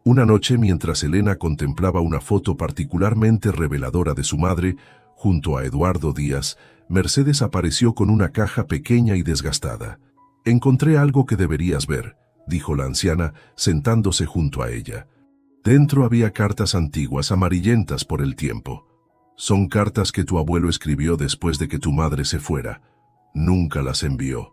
Una noche, mientras Elena contemplaba una foto particularmente reveladora de su madre, junto a Eduardo Díaz, Mercedes apareció con una caja pequeña y desgastada. «Encontré algo que deberías ver», dijo la anciana, sentándose junto a ella. Dentro había cartas antiguas, amarillentas por el tiempo. «Son cartas que tu abuelo escribió después de que tu madre se fuera. Nunca las envió».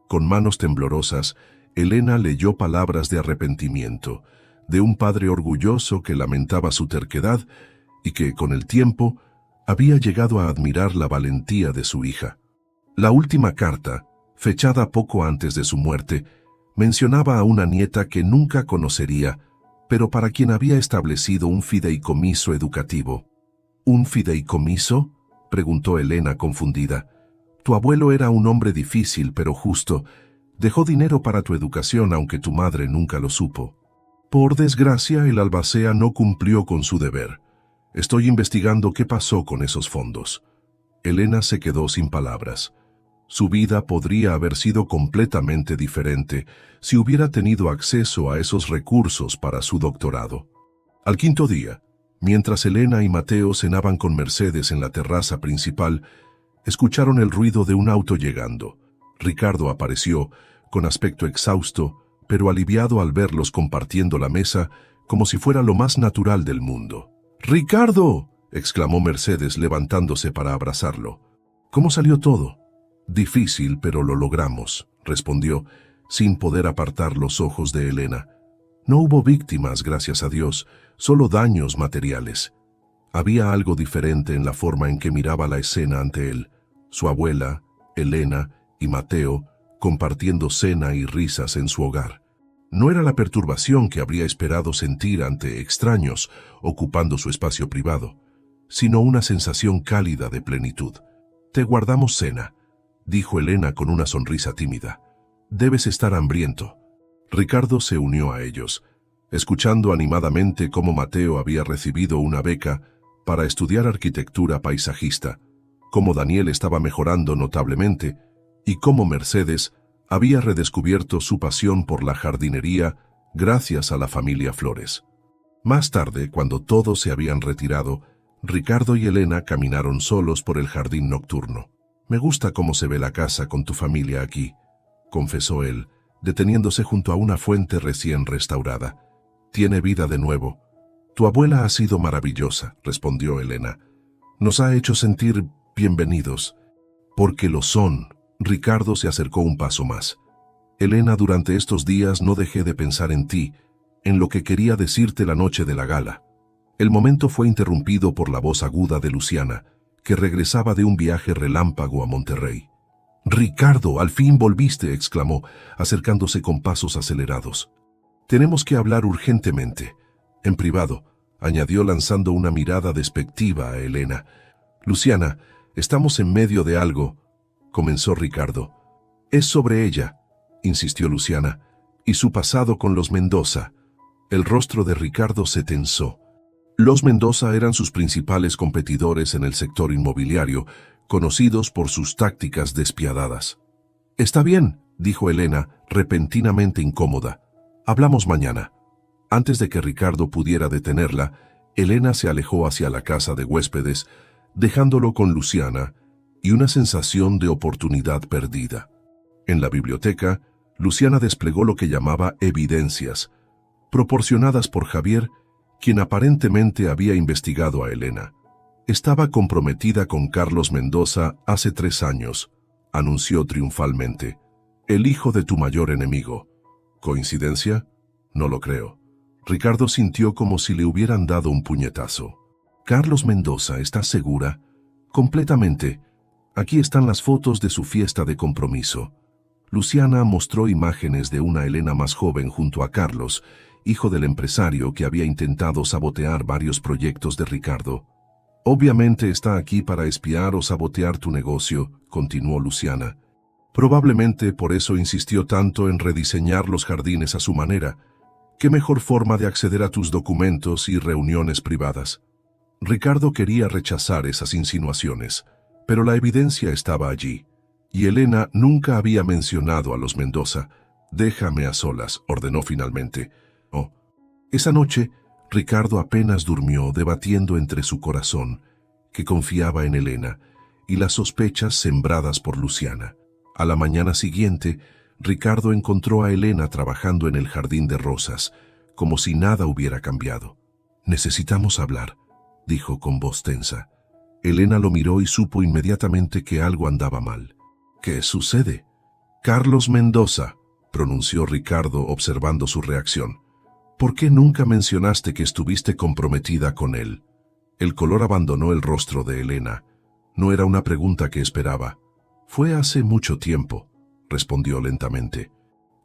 Con manos temblorosas, Elena leyó palabras de arrepentimiento, de un padre orgulloso que lamentaba su terquedad y que, con el tiempo, había llegado a admirar la valentía de su hija. La última carta, fechada poco antes de su muerte, mencionaba a una nieta que nunca conocería, pero para quien había establecido un fideicomiso educativo. «¿Un fideicomiso?», preguntó Elena confundida. «Tu abuelo era un hombre difícil pero justo. Dejó dinero para tu educación aunque tu madre nunca lo supo». «Por desgracia, el albacea no cumplió con su deber. Estoy investigando qué pasó con esos fondos». Elena se quedó sin palabras. Su vida podría haber sido completamente diferente si hubiera tenido acceso a esos recursos para su doctorado. Al quinto día, mientras Elena y Mateo cenaban con Mercedes en la terraza principal, escucharon el ruido de un auto llegando. Ricardo apareció, con aspecto exhausto, pero aliviado al verlos compartiendo la mesa, como si fuera lo más natural del mundo. «¡Ricardo!», exclamó Mercedes levantándose para abrazarlo. «¿Cómo salió todo?». «Difícil, pero lo logramos», respondió, sin poder apartar los ojos de Elena. «No hubo víctimas, gracias a Dios, solo daños materiales». Había algo diferente en la forma en que miraba la escena ante él. Su abuela, Elena y Mateo compartiendo cena y risas en su hogar. No era la perturbación que habría esperado sentir ante extraños ocupando su espacio privado, sino una sensación cálida de plenitud. «Te guardamos cena», dijo Elena con una sonrisa tímida. «Debes estar hambriento». Ricardo se unió a ellos, escuchando animadamente cómo Mateo había recibido una beca para estudiar arquitectura paisajista, cómo Daniel estaba mejorando notablemente y cómo Mercedes había redescubierto su pasión por la jardinería gracias a la familia Flores. Más tarde, cuando todos se habían retirado, Ricardo y Elena caminaron solos por el jardín nocturno. «Me gusta cómo se ve la casa con tu familia aquí», confesó él, deteniéndose junto a una fuente recién restaurada. «Tiene vida de nuevo». «Tu abuela ha sido maravillosa», respondió Elena. «Nos ha hecho sentir bienvenidos». «Porque lo son». Ricardo se acercó un paso más. «Elena, durante estos días no dejé de pensar en ti, en lo que quería decirte la noche de la gala». El momento fue interrumpido por la voz aguda de Luciana, que regresaba de un viaje relámpago a Monterrey. «Ricardo, al fin volviste», exclamó, acercándose con pasos acelerados. «Tenemos que hablar urgentemente. En privado», añadió lanzando una mirada despectiva a Elena. Luciana, estamos en medio de algo, comenzó Ricardo. Es sobre ella, insistió Luciana, y su pasado con los Mendoza. El rostro de Ricardo se tensó. Los Mendoza eran sus principales competidores en el sector inmobiliario, conocidos por sus tácticas despiadadas. Está bien, dijo Elena, repentinamente incómoda. Hablamos mañana. Antes de que Ricardo pudiera detenerla, Elena se alejó hacia la casa de huéspedes, dejándolo con Luciana y una sensación de oportunidad perdida. En la biblioteca, Luciana desplegó lo que llamaba evidencias, proporcionadas por Javier, quien aparentemente había investigado a Elena. Estaba comprometida con Carlos Mendoza hace 3 años, anunció triunfalmente. El hijo de tu mayor enemigo. ¿Coincidencia? No lo creo. Ricardo sintió como si le hubieran dado un puñetazo. Carlos Mendoza, ¿estás segura? Completamente. Aquí están las fotos de su fiesta de compromiso. Luciana mostró imágenes de una Elena más joven junto a Carlos, hijo del empresario que había intentado sabotear varios proyectos de Ricardo. Obviamente está aquí para espiar o sabotear tu negocio, continuó Luciana. Probablemente por eso insistió tanto en rediseñar los jardines a su manera. ¿Qué mejor forma de acceder a tus documentos y reuniones privadas? Ricardo quería rechazar esas insinuaciones, pero la evidencia estaba allí, y Elena nunca había mencionado a los Mendoza. Déjame a solas, ordenó finalmente. Oh. Esa noche, Ricardo apenas durmió debatiendo entre su corazón, que confiaba en Elena, y las sospechas sembradas por Luciana. A la mañana siguiente, Ricardo encontró a Elena trabajando en el jardín de rosas, como si nada hubiera cambiado. Necesitamos hablar, dijo con voz tensa. Elena lo miró y supo inmediatamente que algo andaba mal. ¿Qué sucede? Carlos Mendoza, pronunció Ricardo observando su reacción. ¿Por qué nunca mencionaste que estuviste comprometida con él? El color abandonó el rostro de Elena. No era una pregunta que esperaba. Fue hace mucho tiempo, respondió lentamente.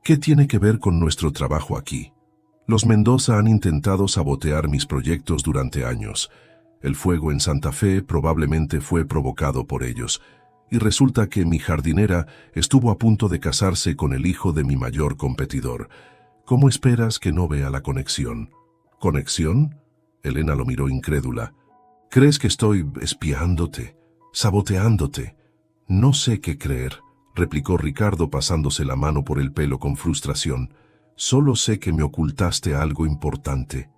¿Qué tiene que ver con nuestro trabajo aquí? Los Mendoza han intentado sabotear mis proyectos durante años. El fuego en Santa Fe probablemente fue provocado por ellos, y resulta que mi jardinera estuvo a punto de casarse con el hijo de mi mayor competidor. ¿Cómo esperas que no vea la conexión? ¿Conexión? Elena lo miró incrédula. ¿Crees que estoy espiándote, saboteándote? No sé qué creer, replicó Ricardo pasándose la mano por el pelo con frustración. Solo sé que me ocultaste algo importante.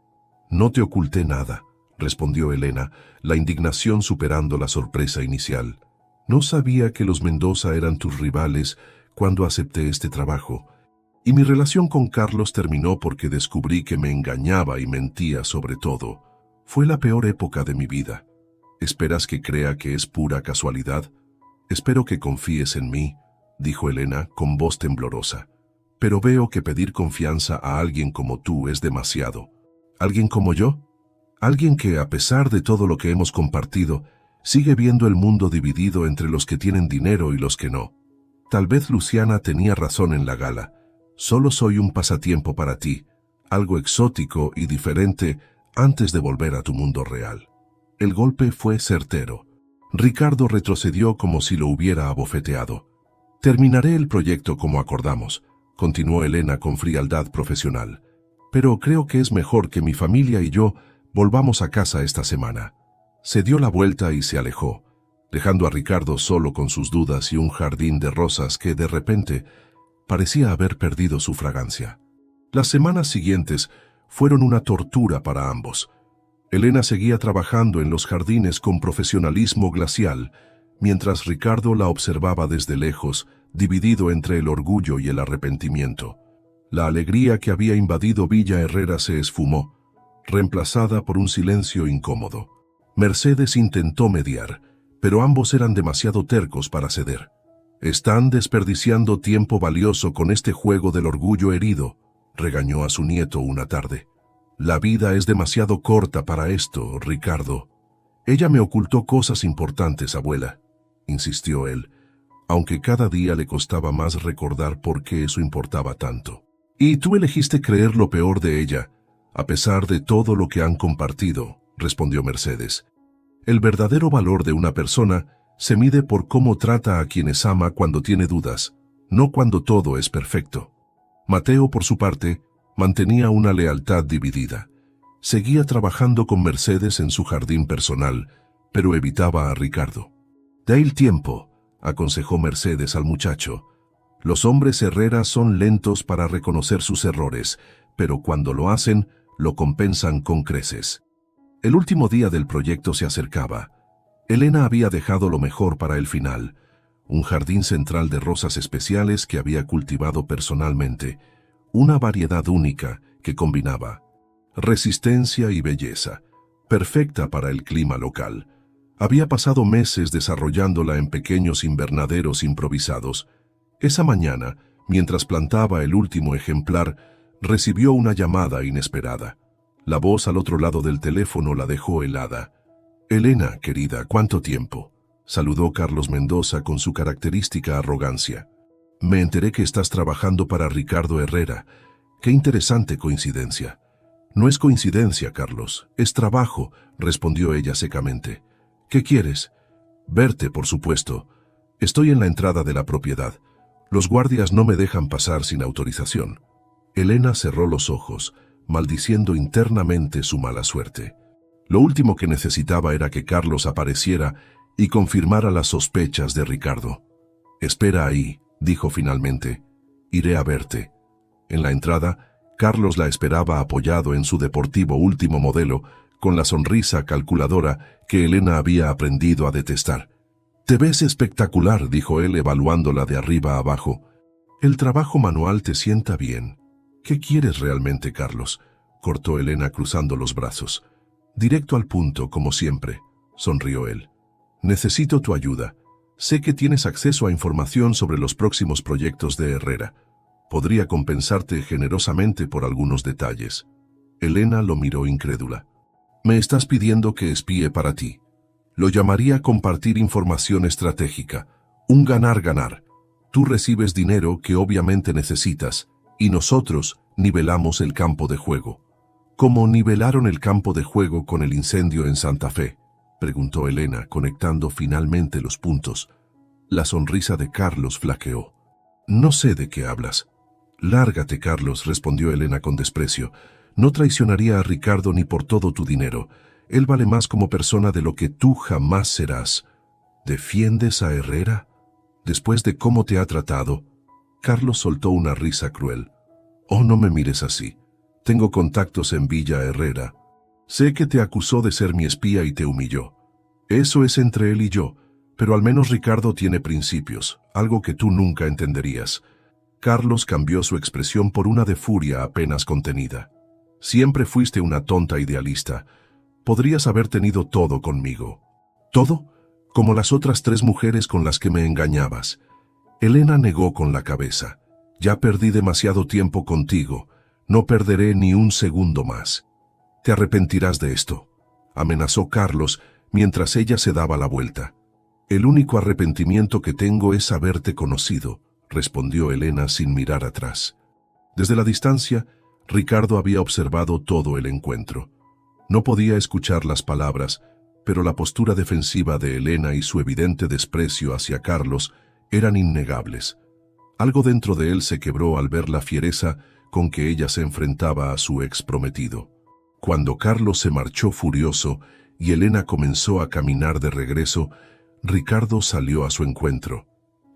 No te oculté nada, respondió Elena, la indignación superando la sorpresa inicial. No sabía que los Mendoza eran tus rivales cuando acepté este trabajo. Y mi relación con Carlos terminó porque descubrí que me engañaba y mentía sobre todo. Fue la peor época de mi vida. ¿Esperas que crea que es pura casualidad? Espero que confíes en mí, dijo Elena con voz temblorosa. Pero veo que pedir confianza a alguien como tú es demasiado. ¿Alguien como yo? Alguien que, a pesar de todo lo que hemos compartido, sigue viendo el mundo dividido entre los que tienen dinero y los que no. Tal vez Luciana tenía razón en la gala. Solo soy un pasatiempo para ti, algo exótico y diferente antes de volver a tu mundo real. El golpe fue certero. Ricardo retrocedió como si lo hubiera abofeteado. Terminaré el proyecto como acordamos, continuó Elena con frialdad profesional. Pero creo que es mejor que mi familia y yo volvamos a casa esta semana. Se dio la vuelta y se alejó, dejando a Ricardo solo con sus dudas y un jardín de rosas que, de repente, parecía haber perdido su fragancia. Las semanas siguientes fueron una tortura para ambos. Elena seguía trabajando en los jardines con profesionalismo glacial, mientras Ricardo la observaba desde lejos, dividido entre el orgullo y el arrepentimiento. La alegría que había invadido Villa Herrera se esfumó, reemplazada por un silencio incómodo. Mercedes intentó mediar, pero ambos eran demasiado tercos para ceder. «Están desperdiciando tiempo valioso con este juego del orgullo herido», regañó a su nieto una tarde. «La vida es demasiado corta para esto, Ricardo». «Ella me ocultó cosas importantes, abuela», insistió él, aunque cada día le costaba más recordar por qué eso importaba tanto. «Y tú elegiste creer lo peor de ella», A pesar de todo lo que han compartido, respondió Mercedes. El verdadero valor de una persona se mide por cómo trata a quienes ama cuando tiene dudas, no cuando todo es perfecto. Mateo, por su parte, mantenía una lealtad dividida. Seguía trabajando con Mercedes en su jardín personal, pero evitaba a Ricardo. «Dale tiempo», aconsejó Mercedes al muchacho. «Los hombres Herrera son lentos para reconocer sus errores, pero cuando lo hacen, lo compensan con creces». El último día del proyecto se acercaba. Elena había dejado lo mejor para el final, un jardín central de rosas especiales que había cultivado personalmente, una variedad única que combinaba resistencia y belleza, perfecta para el clima local. Había pasado meses desarrollándola en pequeños invernaderos improvisados. Esa mañana, mientras plantaba el último ejemplar, recibió una llamada inesperada. La voz al otro lado del teléfono la dejó helada. «Elena, querida, ¿cuánto tiempo?», saludó Carlos Mendoza con su característica arrogancia. «Me enteré que estás trabajando para Ricardo Herrera. Qué interesante coincidencia». «No es coincidencia, Carlos, es trabajo», respondió ella secamente. «¿Qué quieres?» «Verte, por supuesto. Estoy en la entrada de la propiedad. Los guardias no me dejan pasar sin autorización». Elena cerró los ojos, maldiciendo internamente su mala suerte. Lo último que necesitaba era que Carlos apareciera y confirmara las sospechas de Ricardo. «Espera ahí», dijo finalmente. «Iré a verte». En la entrada, Carlos la esperaba apoyado en su deportivo último modelo, con la sonrisa calculadora que Elena había aprendido a detestar. «Te ves espectacular», dijo él evaluándola de arriba a abajo. «El trabajo manual te sienta bien». «¿Qué quieres realmente, Carlos?», cortó Elena cruzando los brazos. «Directo al punto, como siempre», sonrió él. «Necesito tu ayuda. Sé que tienes acceso a información sobre los próximos proyectos de Herrera. Podría compensarte generosamente por algunos detalles». Elena lo miró incrédula. «Me estás pidiendo que espíe para ti. Lo llamaría compartir información estratégica. Un ganar-ganar. Tú recibes dinero que obviamente necesitas, y nosotros nivelamos el campo de juego». «¿Cómo nivelaron el campo de juego con el incendio en Santa Fe?», preguntó Elena, conectando finalmente los puntos. La sonrisa de Carlos flaqueó. «No sé de qué hablas». «Lárgate, Carlos», respondió Elena con desprecio. «No traicionaría a Ricardo ni por todo tu dinero. Él vale más como persona de lo que tú jamás serás». «¿Defiendes a Herrera? Después de cómo te ha tratado». Carlos soltó una risa cruel. «Oh, no me mires así. Tengo contactos en Villa Herrera. Sé que te acusó de ser mi espía y te humilló. Eso es entre él y yo, pero al menos Ricardo tiene principios, algo que tú nunca entenderías». Carlos cambió su expresión por una de furia apenas contenida. «Siempre fuiste una tonta idealista. Podrías haber tenido todo conmigo». «¿Todo? Como las otras 3 mujeres con las que me engañabas». Elena negó con la cabeza. «Ya perdí demasiado tiempo contigo. No perderé ni un segundo más». «Te arrepentirás de esto», amenazó Carlos mientras ella se daba la vuelta. «El único arrepentimiento que tengo es haberte conocido», respondió Elena sin mirar atrás. Desde la distancia, Ricardo había observado todo el encuentro. No podía escuchar las palabras, pero la postura defensiva de Elena y su evidente desprecio hacia Carlos eran innegables. Algo dentro de él se quebró al ver la fiereza con que ella se enfrentaba a su ex prometido. Cuando Carlos se marchó furioso y Elena comenzó a caminar de regreso, Ricardo salió a su encuentro.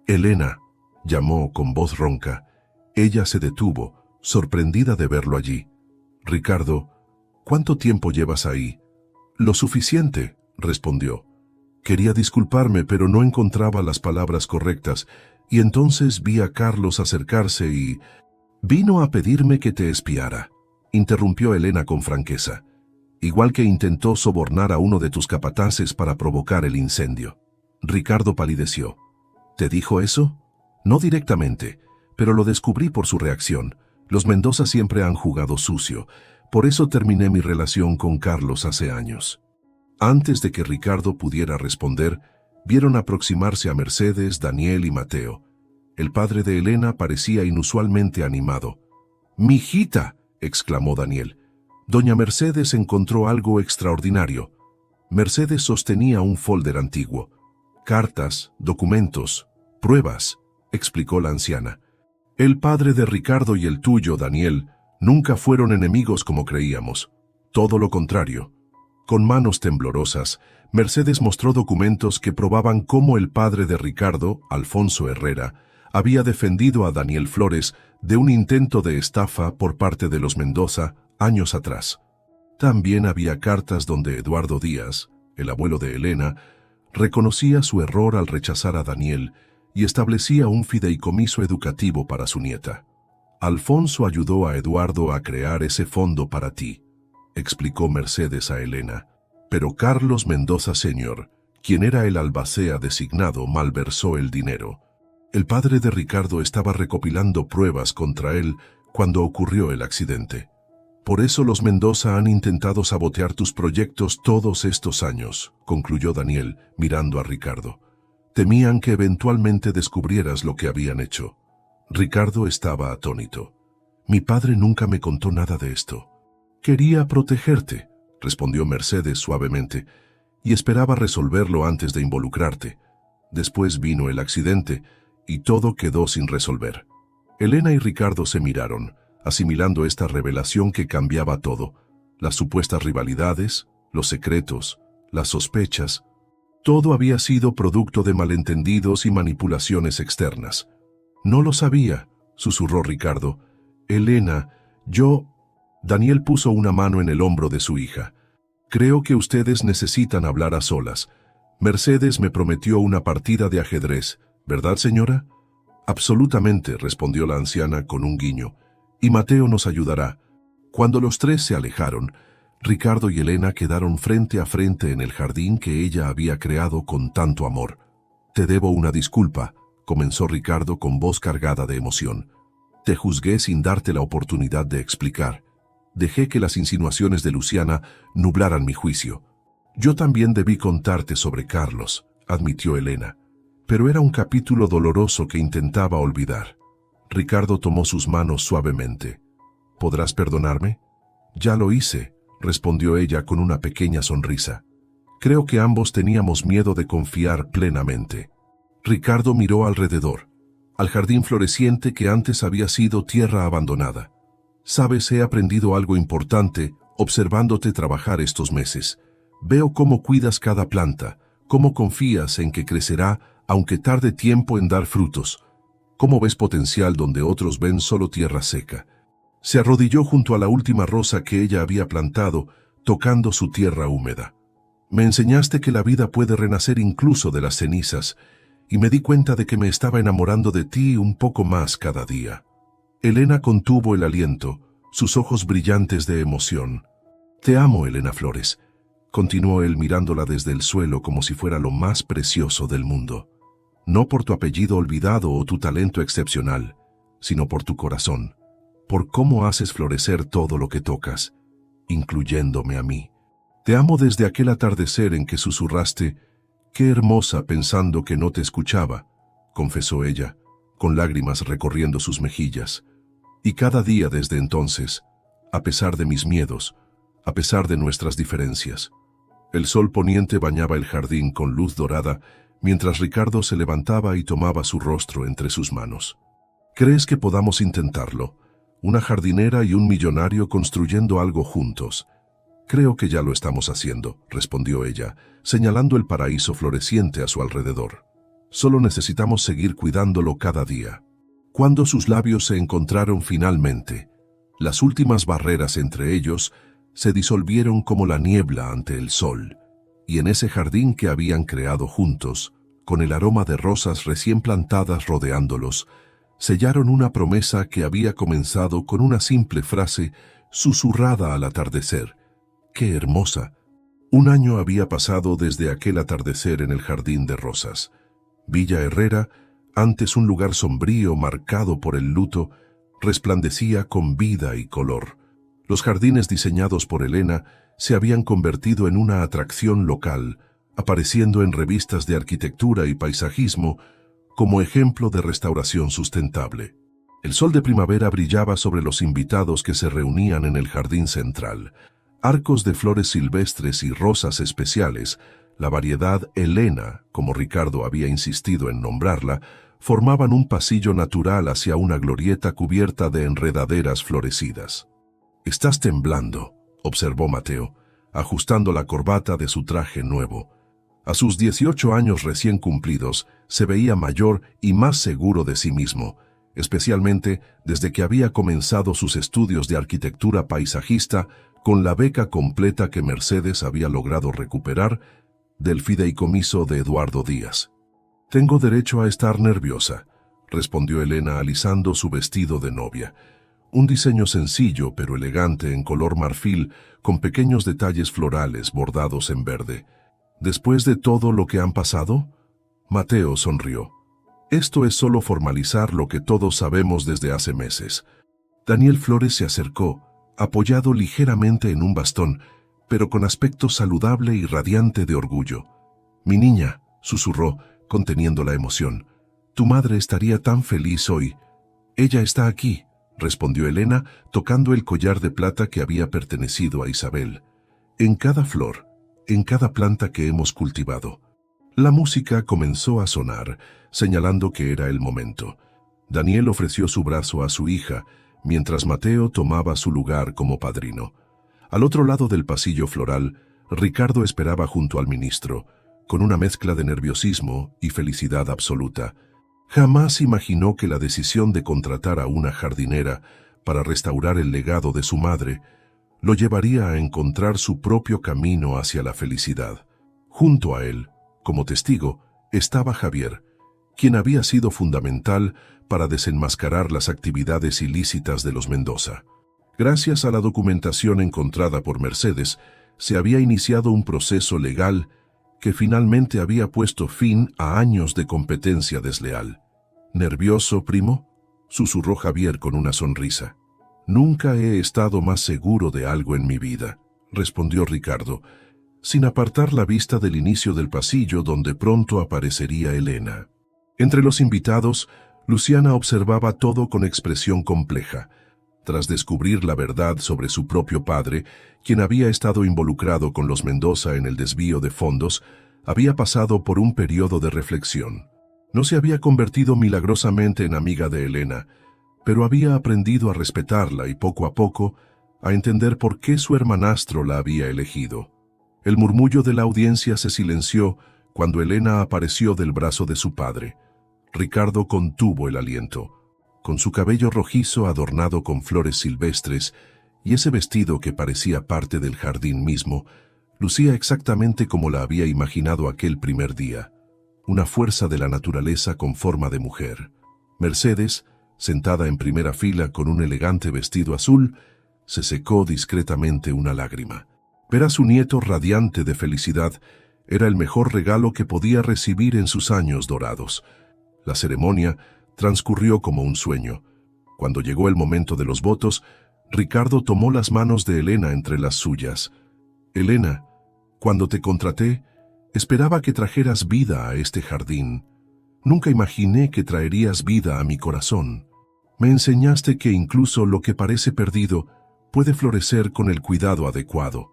«Elena», llamó con voz ronca. Ella se detuvo, sorprendida de verlo allí. «Ricardo, ¿cuánto tiempo llevas ahí?» «Lo suficiente», respondió. Quería disculparme, pero no encontraba las palabras correctas, y entonces vi a Carlos acercarse y... «Vino a pedirme que te espiara», interrumpió Elena con franqueza. «Igual que intentó sobornar a uno de tus capataces para provocar el incendio». Ricardo palideció. «¿Te dijo eso?» «No directamente, pero lo descubrí por su reacción. Los Mendoza siempre han jugado sucio. Por eso terminé mi relación con Carlos hace años». Antes de que Ricardo pudiera responder, vieron aproximarse a Mercedes, Daniel y Mateo. El padre de Elena parecía inusualmente animado. «¡Mijita!», exclamó Daniel. Doña Mercedes encontró algo extraordinario. Mercedes sostenía un folder antiguo. Cartas, documentos, pruebas, explicó la anciana. El padre de Ricardo y el tuyo, Daniel, nunca fueron enemigos como creíamos. Todo lo contrario. Con manos temblorosas, Mercedes mostró documentos que probaban cómo el padre de Ricardo, Alfonso Herrera, había defendido a Daniel Flores de un intento de estafa por parte de los Mendoza años atrás. También había cartas donde Eduardo Díaz, el abuelo de Elena, reconocía su error al rechazar a Daniel y establecía un fideicomiso educativo para su nieta. Alfonso ayudó a Eduardo a crear ese fondo para ti, explicó Mercedes a Elena. Pero Carlos Mendoza Sr., quien era el albacea designado, malversó el dinero. El padre de Ricardo estaba recopilando pruebas contra él cuando ocurrió el accidente. Por eso los Mendoza han intentado sabotear tus proyectos todos estos años, concluyó Daniel, mirando a Ricardo. Temían que eventualmente descubrieras lo que habían hecho. Ricardo estaba atónito. Mi padre nunca me contó nada de esto. Quería protegerte, respondió Mercedes suavemente, y esperaba resolverlo antes de involucrarte. Después vino el accidente, y todo quedó sin resolver. Elena y Ricardo se miraron, asimilando esta revelación que cambiaba todo. Las supuestas rivalidades, los secretos, las sospechas. Todo había sido producto de malentendidos y manipulaciones externas. No lo sabía, susurró Ricardo. Elena, yo... Daniel puso una mano en el hombro de su hija. Creo que ustedes necesitan hablar a solas. Mercedes me prometió una partida de ajedrez, ¿verdad, señora? Absolutamente, respondió la anciana con un guiño. Y Mateo nos ayudará. Cuando los tres se alejaron, Ricardo y Elena quedaron frente a frente en el jardín que ella había creado con tanto amor. Te debo una disculpa, comenzó Ricardo con voz cargada de emoción. Te juzgué sin darte la oportunidad de explicar. Dejé que las insinuaciones de Luciana nublaran mi juicio. Yo también debí contarte sobre Carlos, admitió Elena, pero era un capítulo doloroso que intentaba olvidar. Ricardo tomó sus manos suavemente. ¿Podrás perdonarme? Ya lo hice, respondió ella con una pequeña sonrisa. Creo que ambos teníamos miedo de confiar plenamente. Ricardo miró alrededor, al jardín floreciente que antes había sido tierra abandonada. Sabes, he aprendido algo importante observándote trabajar estos meses. Veo cómo cuidas cada planta, cómo confías en que crecerá aunque tarde tiempo en dar frutos. Cómo ves potencial donde otros ven solo tierra seca. Se arrodilló junto a la última rosa que ella había plantado, tocando su tierra húmeda. Me enseñaste que la vida puede renacer incluso de las cenizas, y me di cuenta de que me estaba enamorando de ti un poco más cada día. Elena contuvo el aliento, sus ojos brillantes de emoción. Te amo, Elena Flores, continuó él mirándola desde el suelo como si fuera lo más precioso del mundo. No por tu apellido olvidado o tu talento excepcional, sino por tu corazón, por cómo haces florecer todo lo que tocas, incluyéndome a mí. Te amo desde aquel atardecer en que susurraste, «Qué hermosa», pensando que no te escuchaba, confesó ella, con lágrimas recorriendo sus mejillas. Y cada día desde entonces, a pesar de mis miedos, a pesar de nuestras diferencias. El sol poniente bañaba el jardín con luz dorada, mientras Ricardo se levantaba y tomaba su rostro entre sus manos. ¿Crees que podamos intentarlo? Una jardinera y un millonario construyendo algo juntos. Creo que ya lo estamos haciendo, respondió ella, señalando el paraíso floreciente a su alrededor. Solo necesitamos seguir cuidándolo cada día. Cuando sus labios se encontraron finalmente, las últimas barreras entre ellos se disolvieron como la niebla ante el sol, y en ese jardín que habían creado juntos, con el aroma de rosas recién plantadas rodeándolos, sellaron una promesa que había comenzado con una simple frase susurrada al atardecer. ¡Qué hermosa! Un año había pasado desde aquel atardecer en el jardín de rosas. Villa Herrera, antes un lugar sombrío marcado por el luto, resplandecía con vida y color. Los jardines diseñados por Elena se habían convertido en una atracción local, apareciendo en revistas de arquitectura y paisajismo como ejemplo de restauración sustentable. El sol de primavera brillaba sobre los invitados que se reunían en el jardín central. Arcos de flores silvestres y rosas especiales, la variedad Helena, como Ricardo había insistido en nombrarla, formaban un pasillo natural hacia una glorieta cubierta de enredaderas florecidas. «Estás temblando», observó Mateo, ajustando la corbata de su traje nuevo. A sus 18 años recién cumplidos, se veía mayor y más seguro de sí mismo, especialmente desde que había comenzado sus estudios de arquitectura paisajista con la beca completa que Mercedes había logrado recuperar del fideicomiso de Eduardo Díaz. «Tengo derecho a estar nerviosa», respondió Helena alisando su vestido de novia. Un diseño sencillo pero elegante en color marfil con pequeños detalles florales bordados en verde. «¿Después de todo lo que han pasado?». Mateo sonrió. «Esto es solo formalizar lo que todos sabemos desde hace meses». Daniel Flores se acercó, apoyado ligeramente en un bastón, pero con aspecto saludable y radiante de orgullo. «Mi niña», susurró, conteniendo la emoción, «tu madre estaría tan feliz hoy». «Ella está aquí», respondió Helena, tocando el collar de plata que había pertenecido a Isabel. «En cada flor, en cada planta que hemos cultivado». La música comenzó a sonar, señalando que era el momento. Daniel ofreció su brazo a su hija, mientras Mateo tomaba su lugar como padrino. Al otro lado del pasillo floral, Ricardo esperaba junto al ministro, con una mezcla de nerviosismo y felicidad absoluta. Jamás imaginó que la decisión de contratar a una jardinera para restaurar el legado de su madre lo llevaría a encontrar su propio camino hacia la felicidad. Junto a él, como testigo, estaba Javier, quien había sido fundamental para desenmascarar las actividades ilícitas de los Mendoza. Gracias a la documentación encontrada por Mercedes, se había iniciado un proceso legal que finalmente había puesto fin a años de competencia desleal. «¿Nervioso, primo?», susurró Javier con una sonrisa. «Nunca he estado más seguro de algo en mi vida», respondió Ricardo, sin apartar la vista del inicio del pasillo donde pronto aparecería Helena. Entre los invitados, Luciana observaba todo con expresión compleja. Tras descubrir la verdad sobre su propio padre, quien había estado involucrado con los Mendoza en el desvío de fondos, había pasado por un periodo de reflexión. No se había convertido milagrosamente en amiga de Helena, pero había aprendido a respetarla y poco a poco a entender por qué su hermanastro la había elegido. El murmullo de la audiencia se silenció cuando Helena apareció del brazo de su padre. Ricardo contuvo el aliento. Con su cabello rojizo adornado con flores silvestres y ese vestido que parecía parte del jardín mismo, lucía exactamente como la había imaginado aquel primer día. Una fuerza de la naturaleza con forma de mujer. Mercedes, sentada en primera fila con un elegante vestido azul, se secó discretamente una lágrima. Ver a su nieto radiante de felicidad era el mejor regalo que podía recibir en sus años dorados. La ceremonia transcurrió como un sueño. Cuando llegó el momento de los votos, Ricardo tomó las manos de Helena entre las suyas. «Helena, cuando te contraté, esperaba que trajeras vida a este jardín. Nunca imaginé que traerías vida a mi corazón. Me enseñaste que incluso lo que parece perdido puede florecer con el cuidado adecuado.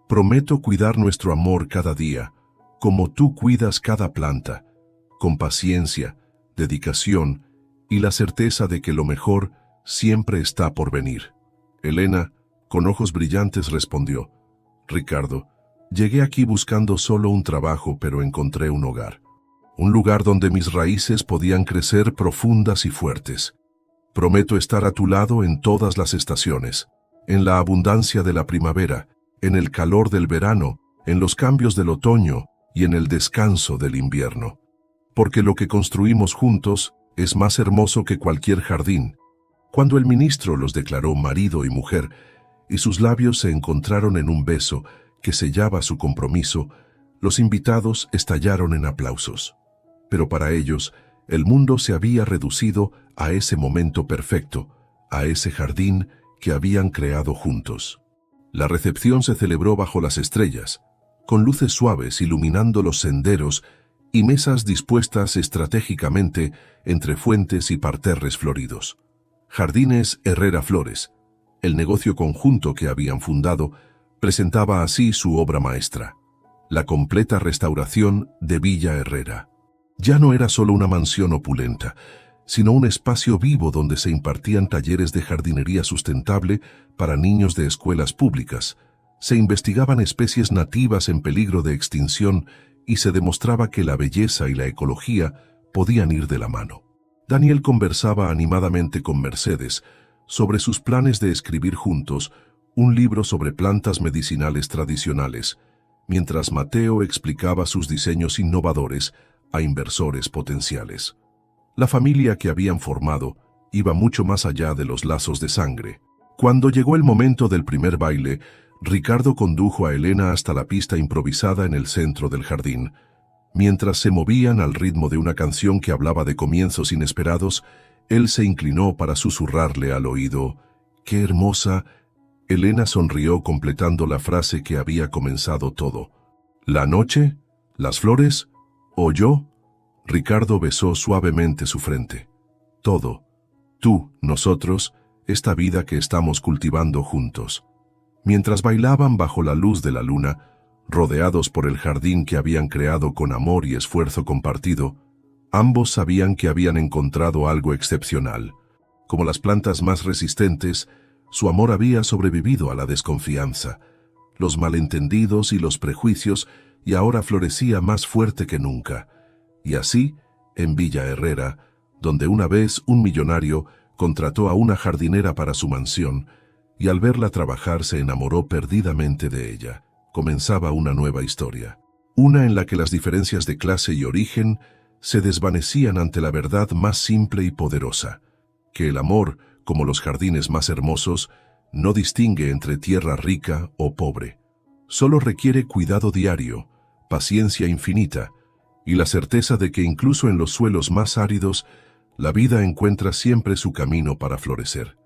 Prometo cuidar nuestro amor cada día, como tú cuidas cada planta, con paciencia, dedicación y la certeza de que lo mejor siempre está por venir». Helena, con ojos brillantes, respondió: «Ricardo, llegué aquí buscando solo un trabajo, pero encontré un hogar. Un lugar donde mis raíces podían crecer profundas y fuertes. Prometo estar a tu lado en todas las estaciones, en la abundancia de la primavera, en el calor del verano, en los cambios del otoño y en el descanso del invierno. Porque lo que construimos juntos es más hermoso que cualquier jardín». Cuando el ministro los declaró marido y mujer, y sus labios se encontraron en un beso que sellaba su compromiso, los invitados estallaron en aplausos. Pero para ellos, el mundo se había reducido a ese momento perfecto, a ese jardín que habían creado juntos. La recepción se celebró bajo las estrellas, con luces suaves iluminando los senderos y mesas dispuestas estratégicamente entre fuentes y parterres floridos. Jardines Herrera Flores, el negocio conjunto que habían fundado, presentaba así su obra maestra, la completa restauración de Villa Herrera. Ya no era solo una mansión opulenta, sino un espacio vivo donde se impartían talleres de jardinería sustentable para niños de escuelas públicas, se investigaban especies nativas en peligro de extinción y se demostraba que la belleza y la ecología podían ir de la mano. Daniel conversaba animadamente con Mercedes sobre sus planes de escribir juntos un libro sobre plantas medicinales tradicionales, mientras Mateo explicaba sus diseños innovadores a inversores potenciales. La familia que habían formado iba mucho más allá de los lazos de sangre. Cuando llegó el momento del primer baile, Ricardo condujo a Elena hasta la pista improvisada en el centro del jardín. Mientras se movían al ritmo de una canción que hablaba de comienzos inesperados, él se inclinó para susurrarle al oído: «¡Qué hermosa!». Elena sonrió completando la frase que había comenzado todo. «¿La noche? ¿Las flores? ¿O yo?». Ricardo besó suavemente su frente. «Todo. Tú, nosotros, esta vida que estamos cultivando juntos». Mientras bailaban bajo la luz de la luna, rodeados por el jardín que habían creado con amor y esfuerzo compartido, ambos sabían que habían encontrado algo excepcional. Como las plantas más resistentes, su amor había sobrevivido a la desconfianza, los malentendidos y los prejuicios, y ahora florecía más fuerte que nunca. Y así, en Villa Herrera, donde una vez un millonario contrató a una jardinera para su mansión, y al verla trabajar se enamoró perdidamente de ella, comenzaba una nueva historia. Una en la que las diferencias de clase y origen se desvanecían ante la verdad más simple y poderosa, que el amor, como los jardines más hermosos, no distingue entre tierra rica o pobre. Solo requiere cuidado diario, paciencia infinita, y la certeza de que incluso en los suelos más áridos, la vida encuentra siempre su camino para florecer.